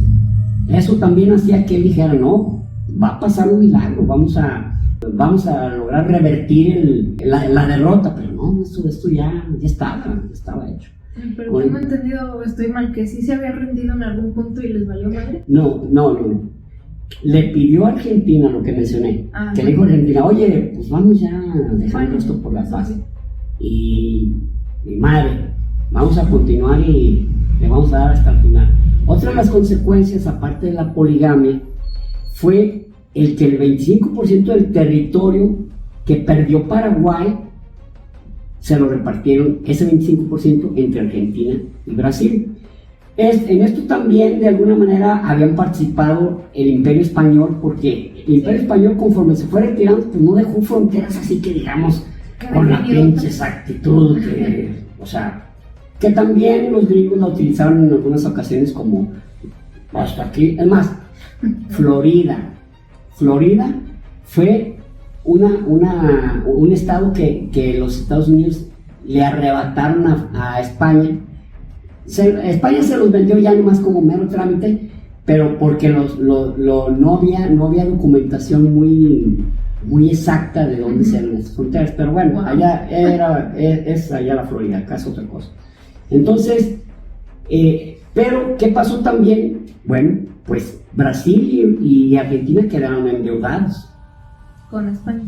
eso también hacía que él dijera: no, va a pasar un milagro, vamos a lograr revertir la derrota, pero no, esto ya estaba hecho. Pero tengo entendido, estoy mal, que sí se había rendido en algún punto y les valió madre. No. Le pidió a Argentina lo que mencioné, que le dijo a Argentina: oye, pues vamos ya dejando esto por la paz. Y mi madre, vamos a continuar y le vamos a dar hasta el final. Otra de las consecuencias, aparte de la poligamia, fue el que el 25% del territorio que perdió Paraguay se lo repartieron, ese 25%, entre Argentina y Brasil. En esto también, de alguna manera, habían participado el Imperio Español, porque el Imperio Español, conforme se fue retirando, pues no dejó fronteras así que, digamos, con la pinche exactitud, o sea, que también los gringos la utilizaron en algunas ocasiones como hasta aquí. Es más, Florida fue un estado que los Estados Unidos le arrebataron a España. España se los vendió ya nomás como mero trámite, pero porque no había documentación muy exacta de dónde eran esas fronteras. Pero bueno, allá es allá la Florida, acá es otra cosa. Entonces, pero ¿qué pasó también? Bueno, pues Brasil y Argentina quedaron endeudados. Con España.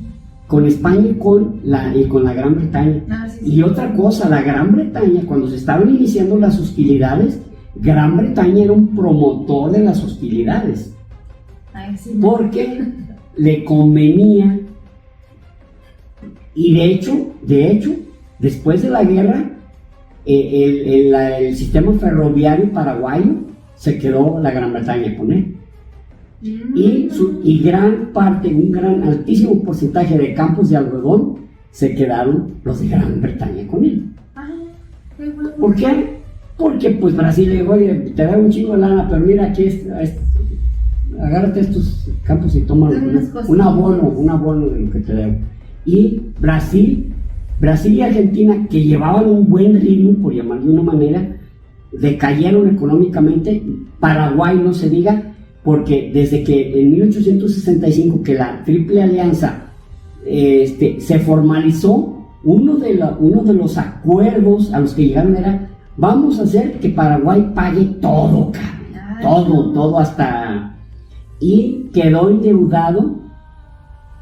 Con España y con la Gran Bretaña. Y otra cosa, la Gran Bretaña, cuando se estaban iniciando las hostilidades, Gran Bretaña era un promotor de las hostilidades. Porque le convenía, y de hecho, después de la guerra, el sistema ferroviario paraguayo se quedó la Gran Bretaña con él. Y gran parte, un altísimo porcentaje de campos de algodón se quedaron los de Gran Bretaña con él. ¿Por qué? Porque pues Brasil le dijo, oye, te da un chingo de lana, pero mira aquí agárrate estos campos y toma un abono de lo que te debo. Y Brasil y Argentina, que llevaban un buen ritmo, por llamarlo de una manera, decayeron económicamente. Paraguay no se diga, porque desde que en 1865 que la Triple Alianza se formalizó, uno de los acuerdos a los que llegaron era: vamos a hacer que Paraguay pague todo, todo hasta... Y quedó endeudado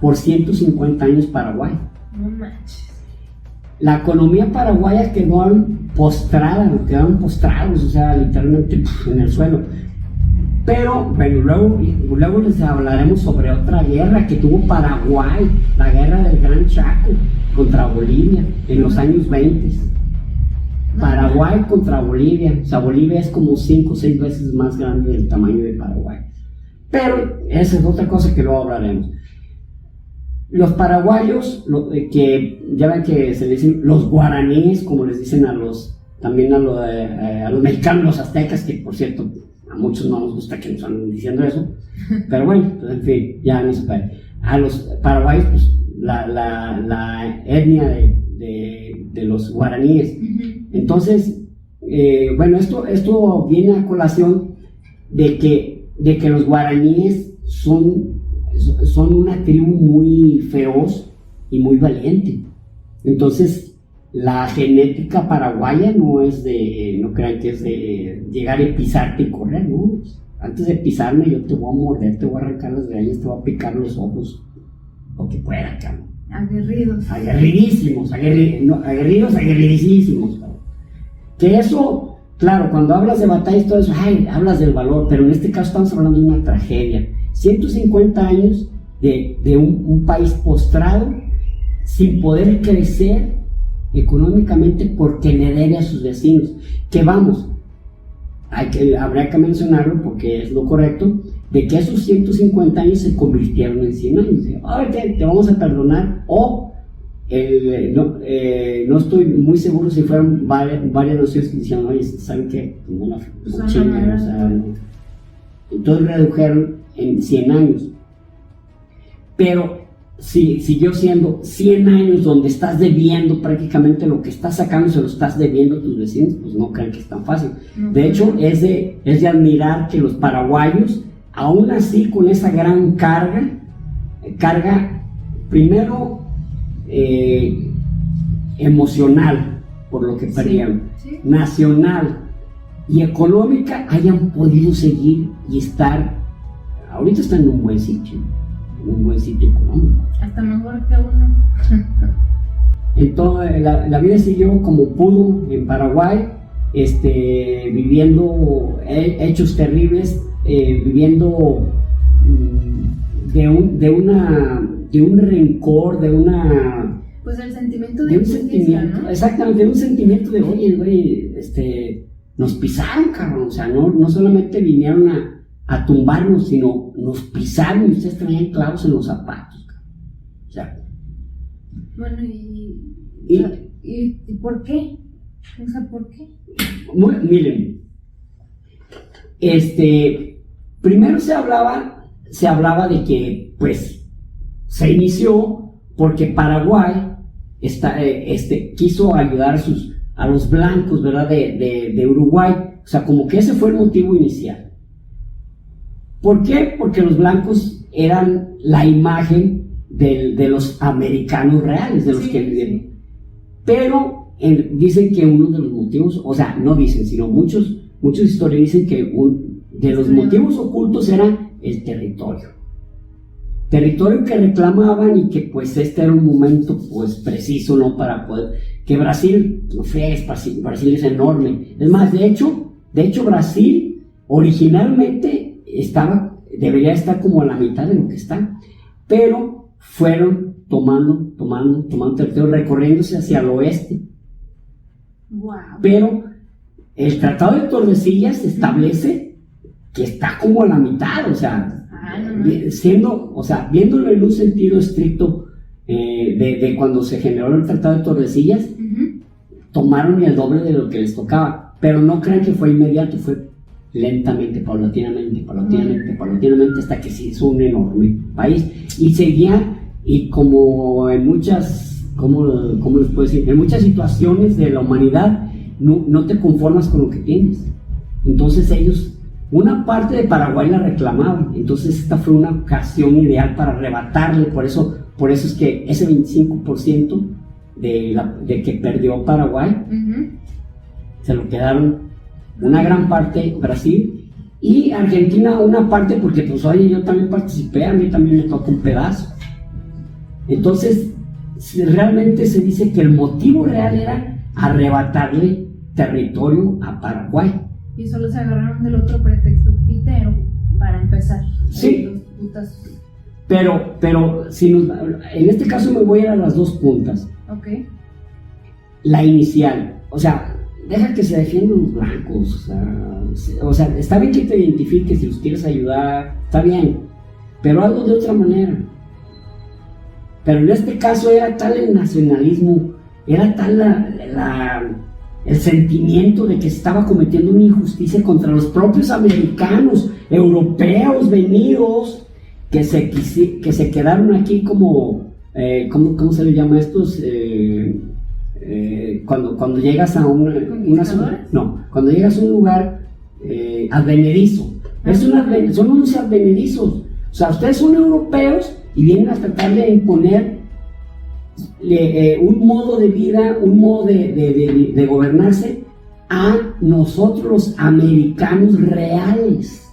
por 150 años Paraguay. No manches. La economía paraguaya quedaron postrados, o sea, literalmente en el suelo. Pero bueno, luego les hablaremos sobre otra guerra que tuvo Paraguay, la guerra del Gran Chaco contra Bolivia en los años 20. Paraguay contra Bolivia, o sea, Bolivia es como 5 o 6 veces más grande del tamaño de Paraguay. Pero esa es otra cosa que luego hablaremos. Los paraguayos, que ya ven que se les dicen los guaraníes, como les dicen también a los mexicanos, los aztecas, que por cierto a muchos no nos gusta que nos anden diciendo eso, pero bueno, pues, en fin, ya no se puede. A los paraguayos, pues la etnia de los guaraníes. Entonces, bueno, esto viene a colación de que los guaraníes son una tribu muy feroz y muy valiente. Entonces, la genética paraguaya no crean que es de llegar y pisarte y correr, ¿no? Antes de pisarme yo te voy a morder, te voy a arrancar las greñas, te voy a picar los ojos, lo que pueda, cabrón. Aguerridísimos, aguerridísimos, cabrón. Que eso, claro, cuando hablas de batallas y todo eso, hablas del valor, pero en este caso estamos hablando de una tragedia. 150 años de un país postrado, sin poder crecer económicamente porque le debe a sus vecinos. Que vamos, habría que mencionarlo porque es lo correcto, de que esos 150 años se convirtieron en 100 años. Te vamos a perdonar, o no estoy muy seguro si fueron varias naciones que decían, oye, ¿saben qué? Entonces redujeron en 100 años. Pero siguió siendo 100 años donde estás debiendo prácticamente lo que estás sacando, se lo estás debiendo a tus vecinos. Pues no crean que es tan fácil. De hecho, es de admirar que los paraguayos, aún así con esa gran carga primero emocional por lo que perdieron, nacional y económica, hayan podido seguir y ahorita están en un buen sitio económico. Hasta mejor que uno. Entonces la vida siguió como pudo en Paraguay, viviendo hechos terribles, viviendo de un rencor, pues el sentimiento de injusticia, ¿no? Exactamente, de un sentimiento de, oye, güey, nos pisaron, cabrón. O sea, no solamente vinieron a tumbarnos, sino nos pisaron y ustedes traían clavos en los zapatos, cabrón. O sea. Bueno, ¿y por qué? O sea, ¿por qué? Miren, primero se hablaba de que, pues, se inició porque Paraguay quiso ayudar a los blancos, ¿verdad? De Uruguay. O sea, como que ese fue el motivo inicial. ¿Por qué? Porque los blancos eran la imagen de los americanos reales, de los que vivían. Sí. Pero dicen que uno de los motivos, o sea, no dicen, sino muchos historiadores dicen que de los motivos ocultos era el territorio que reclamaban, y que pues este era un momento pues preciso, ¿no? Para poder, que Brasil, no fríes, Brasil es enorme. Es más, de hecho Brasil originalmente debería estar como a la mitad de lo que está, pero fueron tomando territorio, recorriéndose hacia el oeste. Wow. Pero el Tratado de Tordesillas establece que está como a la mitad, o sea, viéndolo en un sentido estricto, de cuando se generó el Tratado de Tordesillas, tomaron el doble de lo que les tocaba, pero no crean que fue inmediato, fue lentamente, paulatinamente, hasta que se hizo un enorme país, y seguía, y como en muchas, ¿cómo les puedo decir? En muchas situaciones de la humanidad, no te conformas con lo que tienes. Entonces ellos, una parte de Paraguay la reclamaban, entonces esta fue una ocasión ideal para arrebatarle. Por eso es que ese 25% de que perdió Paraguay, se lo quedaron una gran parte Brasil, y Argentina una parte, porque pues oye, yo también participé, a mí también me tocó un pedazo. Entonces realmente se dice que el motivo real era arrebatarle territorio a Paraguay. Y solo se agarraron del otro pretexto pitero para empezar. Sí. Pero en este caso me voy a ir a las dos puntas. Ok. La inicial, o sea, deja que se defiendan los blancos, o sea, está bien que te identifiques, si los quieres ayudar, está bien, pero hazlo de otra manera. Pero en este caso era tal el nacionalismo, era tal el sentimiento de que se estaba cometiendo una injusticia contra los propios americanos, europeos venidos, que se quedaron aquí como, ¿cómo se le llama a estos? Cuando llegas a cuando llegas a un lugar advenedizo, son unos advenedizos. O sea, ustedes son europeos y vienen a tratar de imponer un modo de vida, un modo de gobernarse a nosotros los americanos reales.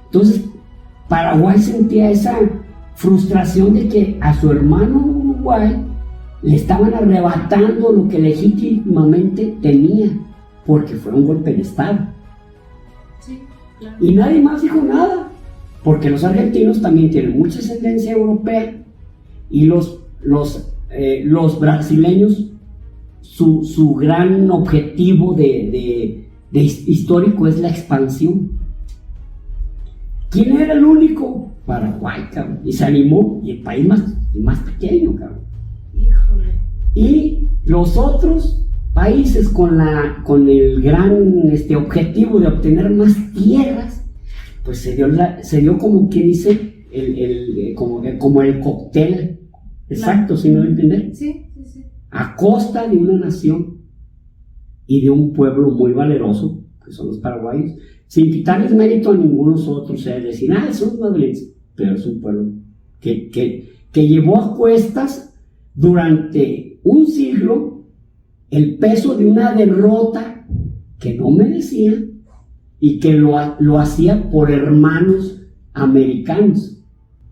Entonces Paraguay sentía esa frustración de que a su hermano Uruguay le estaban arrebatando lo que legítimamente tenía, porque fue un golpe de estado. Sí, claro. Y nadie más dijo nada, porque los argentinos también tienen mucha ascendencia europea, y los brasileños, su gran objetivo de histórico es la expansión. ¿Quién era el único? Paraguay, cabrón. Y se animó, y el país más pequeño, cabrón. Híjole. Y los otros países con el gran objetivo de obtener más tierras, pues se dio como quien dice como el cóctel exacto, ¿sí me va a entender? Sí. A costa de una nación y de un pueblo muy valeroso, que son los paraguayos, sin quitarles mérito a ningunos otros, decir, son madrileños, pero es un pueblo que llevó a cuestas durante un siglo el peso de una derrota que no merecía, y que lo hacía por hermanos americanos.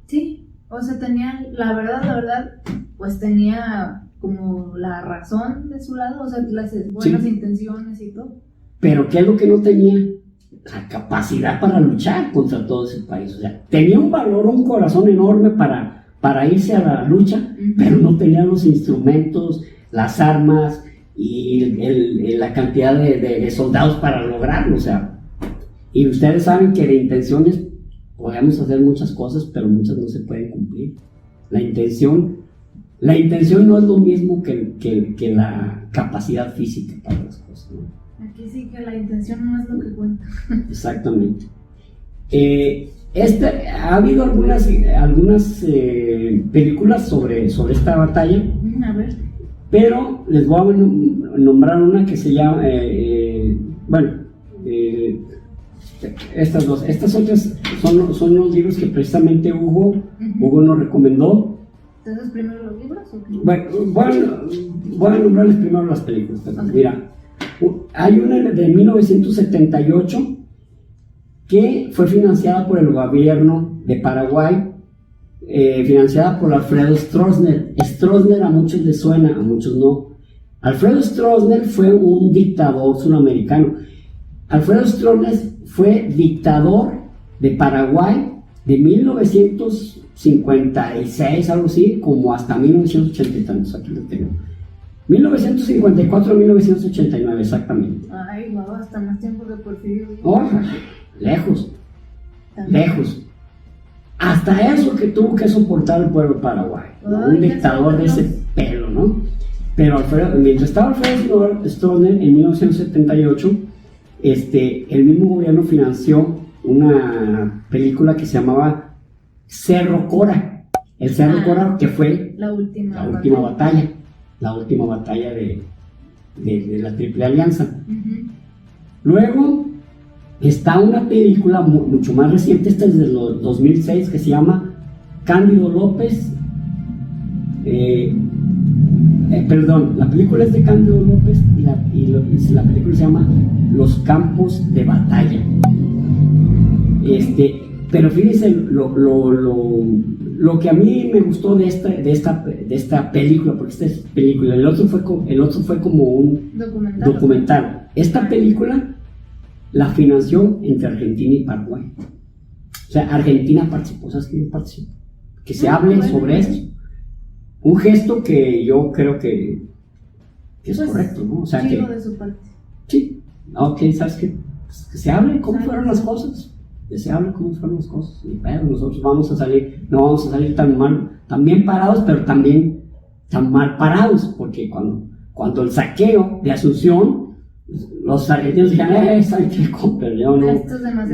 Sí, o sea, tenía, la verdad, pues tenía como la razón de su lado, o sea, las buenas intenciones y todo. Pero ¿qué es lo que no tenía? La capacidad para luchar contra todo ese país. O sea, tenía un valor, un corazón enorme para irse a la lucha, pero no tenía los instrumentos, las armas, la cantidad de soldados para lograrlo, o sea, y ustedes saben que de intenciones podemos hacer muchas cosas, pero muchas no se pueden cumplir. La intención no es lo mismo que la capacidad física para las cosas, ¿no? Aquí sí que la intención no es lo que cuenta. Exactamente. Ha habido algunas películas sobre esta batalla, A ver. pero les voy a nombrar una que se llama, estas dos. Estas otras son los libros que precisamente Hugo nos recomendó. ¿Entonces primero los libros o qué? Bueno, voy a nombrarles primero las películas. Okay. Mira, hay una de 1978 que fue financiada por el gobierno de Paraguay, financiada por Alfredo Stroessner. Stroessner a muchos les suena, a muchos no. Alfredo Stroessner fue un dictador sudamericano. Alfredo Stroessner fue dictador de Paraguay de 1956, algo así, como hasta 1980 y tantos, aquí lo tengo. 1954 a 1989, exactamente. Ay, guau, hasta más tiempo que Porfirio. Lejos. Hasta eso que tuvo que soportar el pueblo paraguayo, ¿no? Un dictador de ese pelo, ¿no? Pero mientras estaba Alfredo Stroessner en 1978, el mismo gobierno financió una película que se llamaba Cerro Cora. El Cerro Cora, que fue la última batalla de la Triple Alianza. Luego está una película mucho más reciente, esta es de los 2006, que se llama Cándido López. La película es de Cándido López y la película se llama Los Campos de Batalla. Pero fíjense lo que a mí me gustó de esta película, porque esta es película, el otro fue como un documental. Esta película la financió entre Argentina y Paraguay. O sea, Argentina participó, ¿sabes qué participó? Que se hable sobre esto. Un gesto que yo creo que es correcto, ¿no? O sea, que de su parte. Sí, ok, ¿sabes qué? Pues que se hable cómo fueron las cosas. Que se hable cómo fueron las cosas. Y bueno, nosotros no vamos a salir tan bien parados, pero también tan mal parados, porque cuando el saqueo de Asunción, los argentinos dijeron, ¿saben qué? Yo no,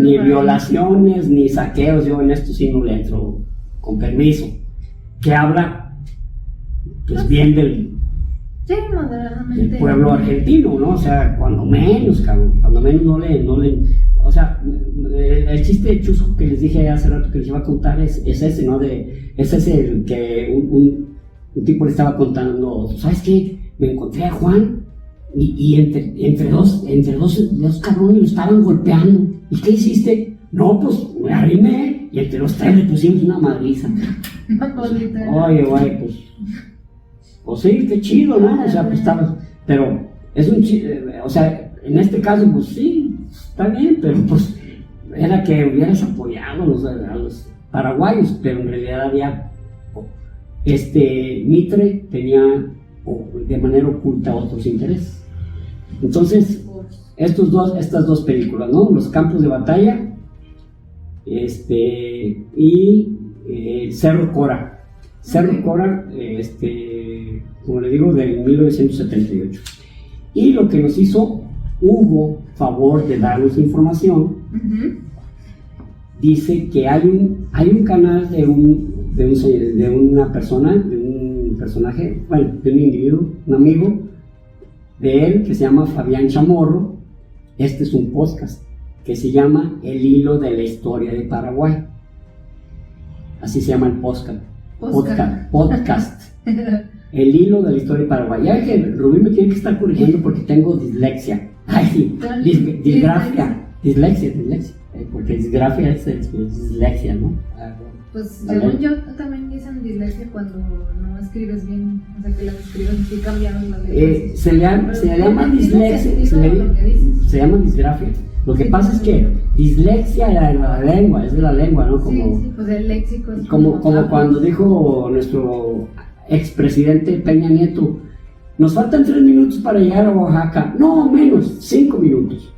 ni violaciones, ni saqueos, yo en esto sí no le entro, con permiso. Que habla, pues bien del pueblo argentino, ¿no? O sea, cuando menos no le, o sea, el chiste chusco que les dije hace rato que les iba a contar es ese, ¿no? Es ese el que un tipo le estaba contando, ¿sabes qué? Me encontré a Juan y entre dos cabrones lo estaban golpeando. ¿Y qué hiciste? No, pues me arrimé y entre los tres le pusimos una madriza. Oye, güey, pues sí, qué chido, ¿no? O sea, pues estaba, pero es un chido, o sea, en este caso, pues sí, está bien, pero pues era que hubieras apoyado a los paraguayos, pero en realidad había, Mitre tenía de manera oculta otros intereses. Entonces, estas dos películas, ¿no? Los Campos de Batalla, y Cerro Cora. Cerro Cora, como le digo, de 1978. Y lo que nos hizo Hugo favor de darnos información, dice que hay un canal de un personaje, bueno, de un individuo, un amigo de él que se llama Fabián Chamorro. Este es un podcast que se llama El Hilo de la Historia de Paraguay. Así se llama el podcast. El Hilo de la Historia de Paraguay. Ya que Rubí me tiene que estar corrigiendo porque tengo dislexia. Ay, sí, dislexia, porque disgrafia es dislexia, ¿no? Pues según yo también dicen dislexia cuando no escribes bien, o sea que las escribes así cambiaron las letras. Se llama dislexia, se llama disgrafia. Lo que pasa es que dislexia es de la lengua, ¿no? Como, sí, pues el léxico es como cuando dijo nuestro expresidente Peña Nieto, nos faltan 3 minutos para llegar a Oaxaca. No, menos, 5 minutos.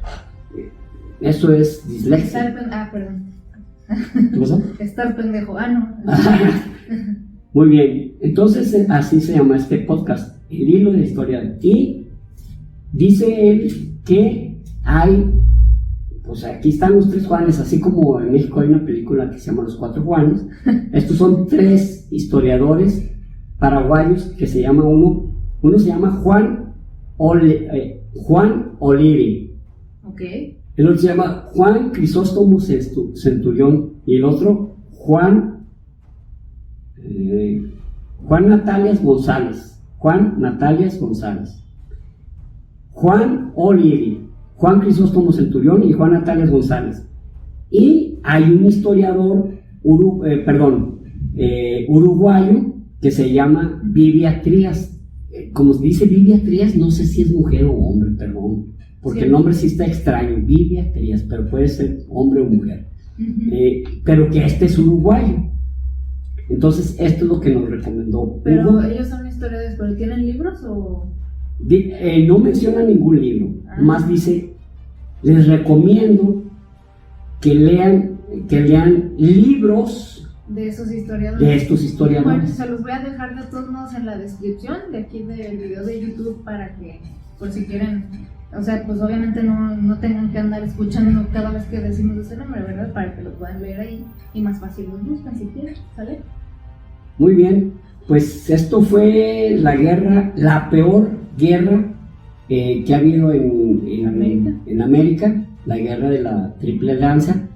Eso es dislexia. Perdón. ¿Qué pasó? Estar pendejo. No. Muy bien, entonces así se llama este podcast, El Hilo de la Historia. Y dice él que hay, pues aquí están los 3 Juanes, así como en México hay una película que se llama Los 4 Juanes. Estos son 3 historiadores paraguayos que se llama uno se llama Juan Olivi. Ok. El otro se llama Juan Crisóstomo Centurión y el otro Juan Natalias González. Juan Olivi, Juan Crisóstomo Centurión y Juan Natalias González. Y hay un historiador uruguayo que se llama Vivia Trías. Como dice Vivia Trías, no sé si es mujer o hombre, perdón, porque sí, el nombre sí está extraño, Vivia Trías, pero puede ser hombre o mujer. Pero que este es uruguayo. Entonces, esto es lo que nos recomendó. Pero Hugo. ellos son historiadores, ¿pero tienen libros o...? No menciona ningún libro, más dice, les recomiendo que lean libros de estos historiadores. Bueno, se los voy a dejar de todos modos en la descripción de aquí del video de YouTube para que, por si quieren, o sea, pues obviamente no tengan que andar escuchando cada vez que decimos ese nombre, ¿verdad? Para que lo puedan leer ahí y más fácil los buscan si quieren, ¿sale? Muy bien, pues esto fue la peor guerra que ha habido en América, la guerra de la Triple Alianza,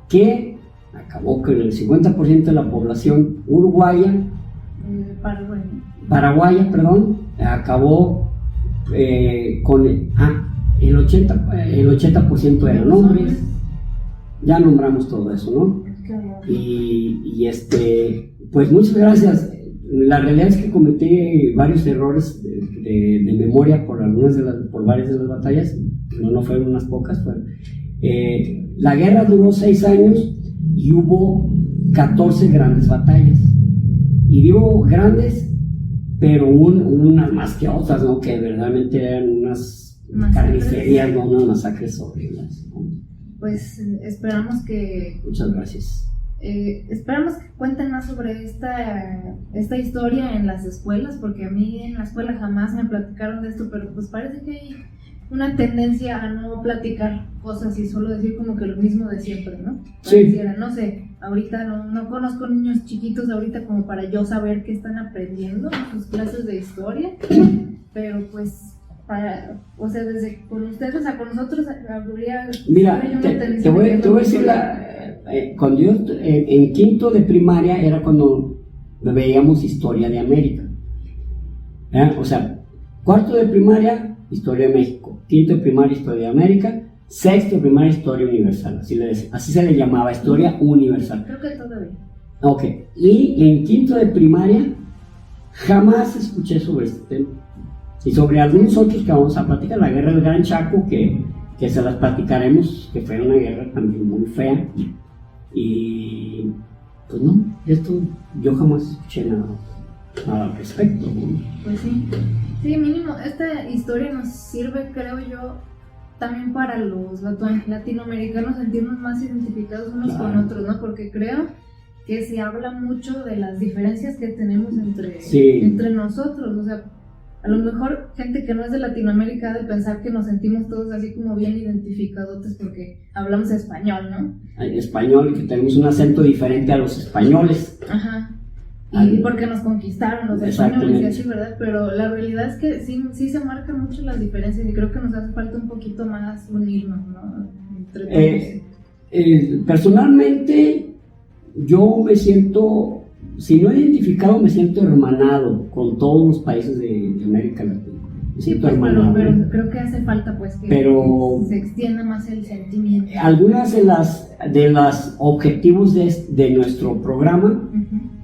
que acabó con el 50% de la población paraguaya, acabó con el 80% eran hombres. Ya nombramos todo eso, ¿no? Y pues muchas gracias. La realidad es que cometí varios errores de memoria por varias de las batallas, no fueron unas pocas. La guerra duró 6 años y hubo 14 grandes batallas. Y digo grandes, pero unas más que otras, ¿no? Que verdaderamente eran unas carnicerías, ¿no? Unas masacres horribles, ¿no? Pues esperamos que... Muchas gracias. Esperamos que cuenten más sobre esta historia en las escuelas, porque a mí en la escuela jamás me platicaron de esto, pero pues parece que hay una tendencia a no platicar cosas y solo decir como que lo mismo de siempre, ¿no? Sí. No sé, ahorita no conozco niños chiquitos ahorita como para yo saber qué están aprendiendo en sus clases de historia, pero pues... o sea, desde con ustedes, o sea, con nosotros habría... Mira, te voy a decir, cuando yo en quinto de primaria era cuando veíamos historia de América. O sea, cuarto de primaria, historia de México, quinto de primaria, historia de América, sexto de primaria, historia universal, así se le llamaba, historia universal. Creo que todavía. Ok, y en quinto de primaria jamás escuché sobre este tema. Y sobre algunos otros que vamos a platicar, la guerra del Gran Chaco, que se las platicaremos, que fue una guerra también muy fea. Y pues no, esto yo jamás escuché nada al respecto, ¿no? Pues sí, mínimo, esta historia nos sirve, creo yo, también para los latinoamericanos sentirnos más identificados unos con otros, ¿no? Porque creo que se habla mucho de las diferencias que tenemos entre nosotros, o sea, a lo mejor gente que no es de Latinoamérica ha de pensar que nos sentimos todos así como bien identificados porque hablamos español, ¿no? Español, y que tenemos un acento diferente a los españoles. Ajá. Y porque nos conquistaron los españoles y así, ¿verdad? Pero la realidad es que sí se marcan mucho las diferencias y creo que nos hace falta un poquito más unirnos, ¿no? Entre todos. Personalmente, yo me siento... Si no identificado, me siento hermanado con todos los países de América Latina. Me siento pues, hermanado. Pero creo que hace falta pues que se extienda más el sentimiento. Algunas de las objetivos de nuestro programa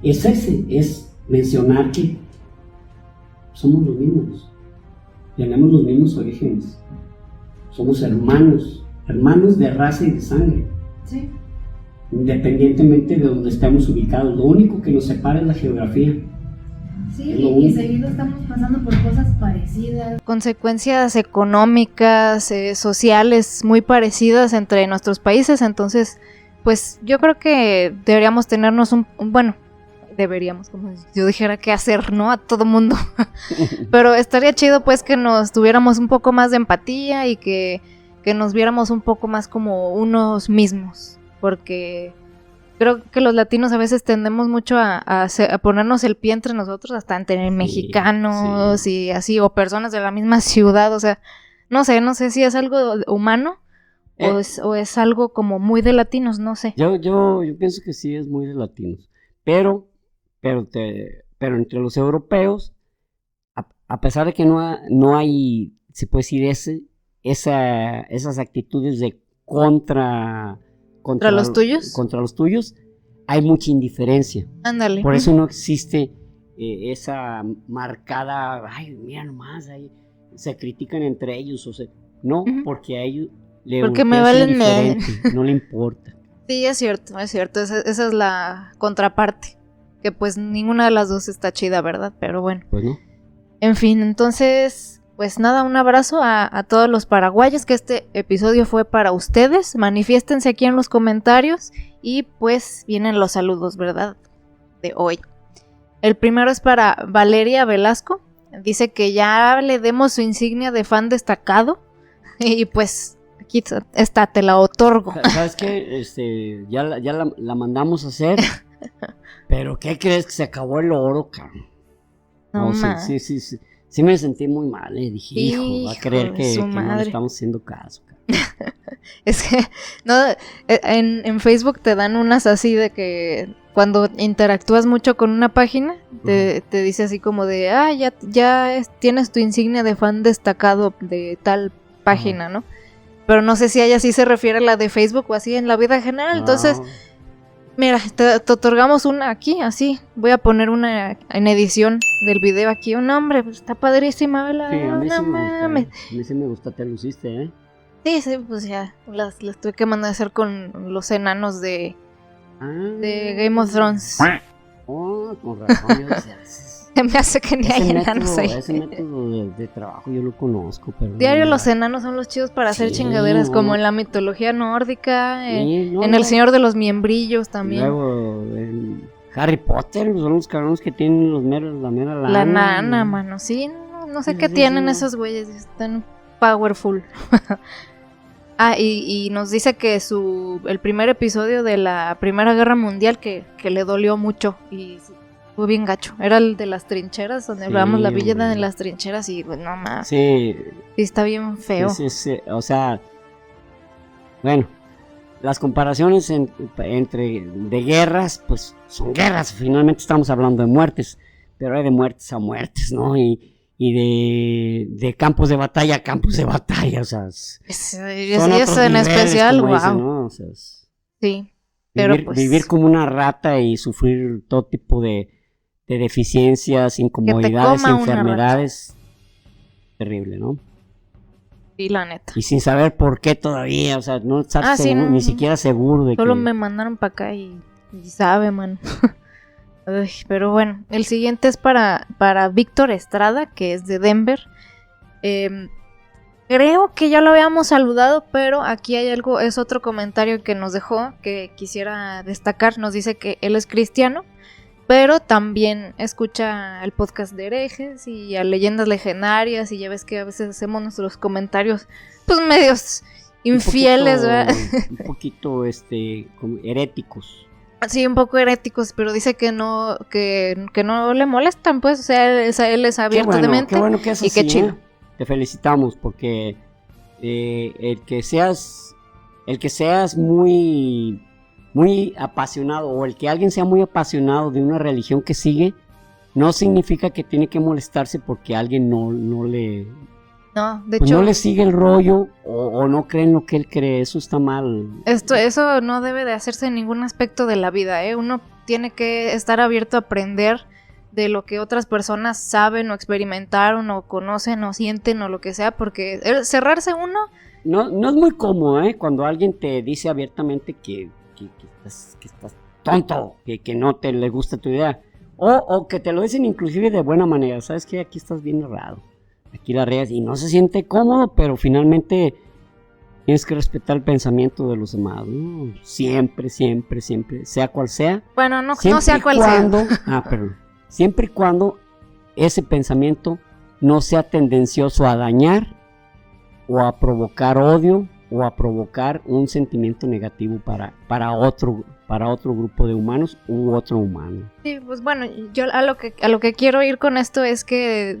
es mencionar que somos los mismos, tenemos los mismos orígenes, somos hermanos de raza y de sangre. Sí. Independientemente de donde estemos ubicados, lo único que nos separa es la geografía. Sí, Es lo y único. seguido estamos pasando por cosas parecidas. Consecuencias económicas, sociales muy parecidas entre nuestros países, entonces pues yo creo que deberíamos tenernos bueno, deberíamos, como si yo dijera qué hacer, ¿no? A todo mundo. Pero estaría chido pues que nos tuviéramos un poco más de empatía y que nos viéramos un poco más como unos mismos, porque creo que los latinos a veces tendemos mucho a ponernos el pie entre nosotros, hasta entre mexicanos y así, o personas de la misma ciudad, o sea, no sé si es algo humano o es algo como muy de latinos, no sé. Yo pienso que sí es muy de latinos, pero entre los europeos, a pesar de que no hay, se puede decir, esas actitudes de contra los tuyos. contra los tuyos, hay mucha indiferencia. Ándale. Por eso no existe esa marcada, ay, mira nomás, ahí se critican entre ellos, o sea, no, porque a ellos porque me es valen indiferente, no le importa. Sí, es cierto, esa es la contraparte, que pues ninguna de las dos está chida, ¿verdad? Pero bueno. Pues no. En fin, entonces, pues nada, un abrazo a todos los paraguayos, que este episodio fue para ustedes. Manifiéstense aquí en los comentarios y pues vienen los saludos, ¿verdad? De hoy. El primero es para Valeria Velasco. Dice que ya le demos su insignia de fan destacado. Y pues aquí está, te la otorgo. ¿Sabes qué? Ya la mandamos a hacer. Pero ¿qué crees? Que se acabó el oro, cabrón. No, sí me sentí muy mal, dije, hijo, va a creer que no le estamos haciendo caso. Es que, no, en Facebook te dan unas así de que cuando interactúas mucho con una página, te dice así como de, tienes tu insignia de fan destacado de tal página, ¿no? Pero no sé si ella sí se refiere a la de Facebook o así en la vida general, entonces... Mira, te otorgamos una aquí, así. Voy a poner una en edición del video aquí. Un hombre, pues, está padrísima, ¿verdad? Sí, a mí no sí me mames. gusta. A mí sí me gusta, te luciste, ¿eh? Sí, pues ya. Las tuve que mandar a hacer con los enanos de Game of Thrones. Oh, con razón. Yo decía, Se me hace que ni hay enanos ahí. Ese método de trabajo yo lo conozco, pero... Diario los enanos son los chidos para hacer chingaderas, como en la mitología nórdica, en El Señor de los Miembrillos también. Y luego en Harry Potter, son los cabrones que tienen la mera lana. La nana, mano, sí, no sé qué tienen esos güeyes, están powerful. Y nos dice que el primer episodio de la Primera Guerra Mundial que le dolió mucho y fue bien gacho. Era el de las trincheras, donde hablábamos la villa de las trincheras y pues no más. Sí. Sí, está bien feo. O sea, bueno, las comparaciones entre de guerras, pues son guerras. Finalmente estamos hablando de muertes, pero hay de muertes a muertes, ¿no? Y de campos de batalla a campos de batalla, o sea. Eso en especial, wow. Dicen, ¿no? O sea, sí, pero pues... Vivir como una rata y sufrir todo tipo de deficiencias, incomodidades, enfermedades, terrible, ¿no? Sí, la neta. Y sin saber por qué todavía, o sea, no estar seguro, ni siquiera seguro de Solo me mandaron para acá y sabe, man. Uy, pero bueno, el siguiente es para Víctor Estrada, que es de Denver. Creo que ya lo habíamos saludado, pero aquí hay algo, es otro comentario que nos dejó que quisiera destacar. Nos dice que él es cristiano, pero también escucha el podcast de herejes y a leyendas legendarias, y ya ves que a veces hacemos nuestros comentarios pues medios infieles, ¿verdad? Un poquito como heréticos. Sí, un poco heréticos, pero dice que no le molestan, pues, o sea, él es abierto de mente. Qué bueno que es así, y qué chido. Te felicitamos porque el que seas muy muy apasionado, o el que alguien sea muy apasionado de una religión que sigue, no significa que tiene que molestarse porque alguien no le sigue el rollo o no cree en lo que él cree. Eso está mal. Eso no debe de hacerse en ningún aspecto de la vida, ¿eh? Uno tiene que estar abierto a aprender de lo que otras personas saben o experimentaron o conocen o sienten o lo que sea, porque cerrarse uno... No es muy cómodo, cuando alguien te dice abiertamente que estás tonto, que no te le gusta tu idea. O que te lo dicen inclusive de buena manera, ¿sabes qué? Aquí estás bien errado, aquí la regas y no se siente cómodo, pero finalmente tienes que respetar el pensamiento de los demás, ¿no? Siempre, sea cual sea. Bueno, no sea cual sea. Perdón. Siempre y cuando ese pensamiento no sea tendencioso a dañar o a provocar odio o a provocar un sentimiento negativo para otro grupo de humanos u otro humano. Sí, pues bueno, yo a lo que quiero ir con esto es que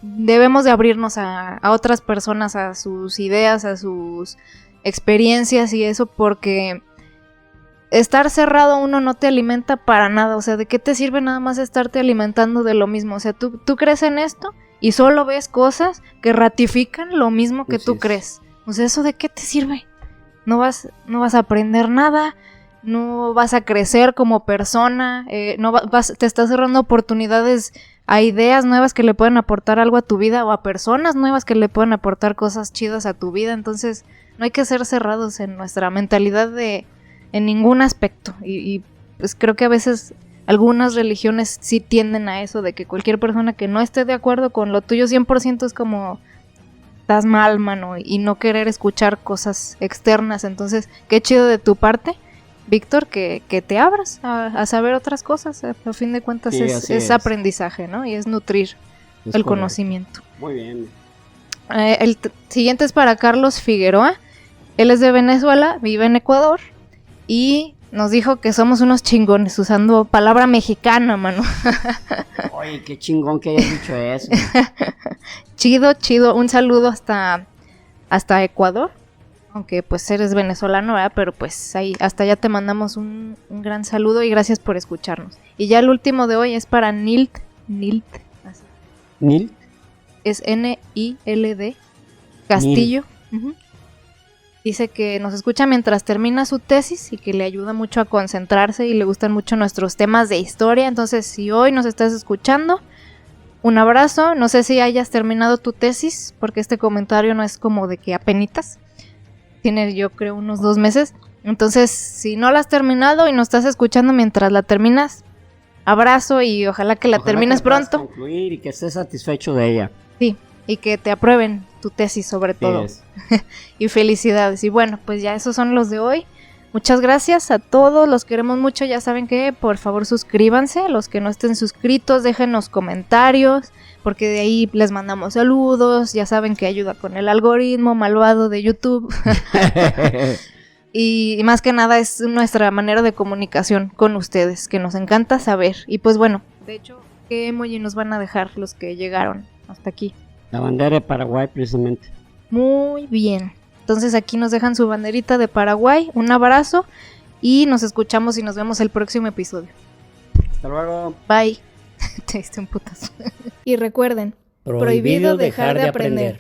debemos de abrirnos a otras personas, a sus ideas, a sus experiencias y eso, porque estar cerrado a uno no te alimenta para nada. O sea, ¿de qué te sirve nada más estarte alimentando de lo mismo? O sea, tú crees en esto y solo ves cosas que ratifican lo mismo que tú crees. O sea, ¿eso de qué te sirve? No vas a aprender nada, no vas a crecer como persona, te estás cerrando oportunidades a ideas nuevas que le pueden aportar algo a tu vida o a personas nuevas que le pueden aportar cosas chidas a tu vida. Entonces, no hay que ser cerrados en nuestra mentalidad en ningún aspecto. Y pues creo que a veces algunas religiones sí tienden a eso, de que cualquier persona que no esté de acuerdo con lo tuyo 100% es como estás mal, mano, y no querer escuchar cosas externas. Entonces, qué chido de tu parte, Víctor, que te abras a saber otras cosas. A fin de cuentas sí, es aprendizaje, ¿no? Y es nutrir el conocimiento. Muy bien. El siguiente es para Carlos Figueroa. Él es de Venezuela, vive en Ecuador y nos dijo que somos unos chingones usando palabra mexicana, mano. Oye, qué chingón que hayas dicho eso. Chido. Un saludo hasta Ecuador. Aunque pues eres venezolano, ¿verdad? Pero pues ahí hasta allá te mandamos un gran saludo y gracias por escucharnos. Y ya el último de hoy es para Nilt. ¿Nilt? Es Nild Castillo. Uh-huh. Dice que nos escucha mientras termina su tesis y que le ayuda mucho a concentrarse y le gustan mucho nuestros temas de historia. Entonces, si hoy nos estás escuchando, un abrazo. No sé si hayas terminado tu tesis, porque este comentario no es como de que apenitas. Tiene, yo creo, unos 2 meses. Entonces, si no la has terminado y nos estás escuchando mientras la terminas, abrazo y ojalá que la termines pronto. Concluir y que estés satisfecho de ella. Sí, y que te aprueben tu tesis sobre todo. Y felicidades. Y bueno, pues ya esos son los de hoy. Muchas gracias a todos, los queremos mucho. Ya saben que por favor suscríbanse. Los que no estén suscritos, déjenos comentarios, porque de ahí les mandamos saludos. Ya saben que ayuda con el algoritmo malvado de YouTube. Y más que nada es nuestra manera de comunicación con ustedes, que nos encanta saber. Y pues bueno, de hecho, ¿qué emoji nos van a dejar los que llegaron hasta aquí? La bandera de Paraguay, precisamente. Muy bien. Entonces aquí nos dejan su banderita de Paraguay. Un abrazo y nos escuchamos y nos vemos el próximo episodio. Hasta luego. Bye. Te diste un putazo. Y recuerden, prohibido dejar de aprender.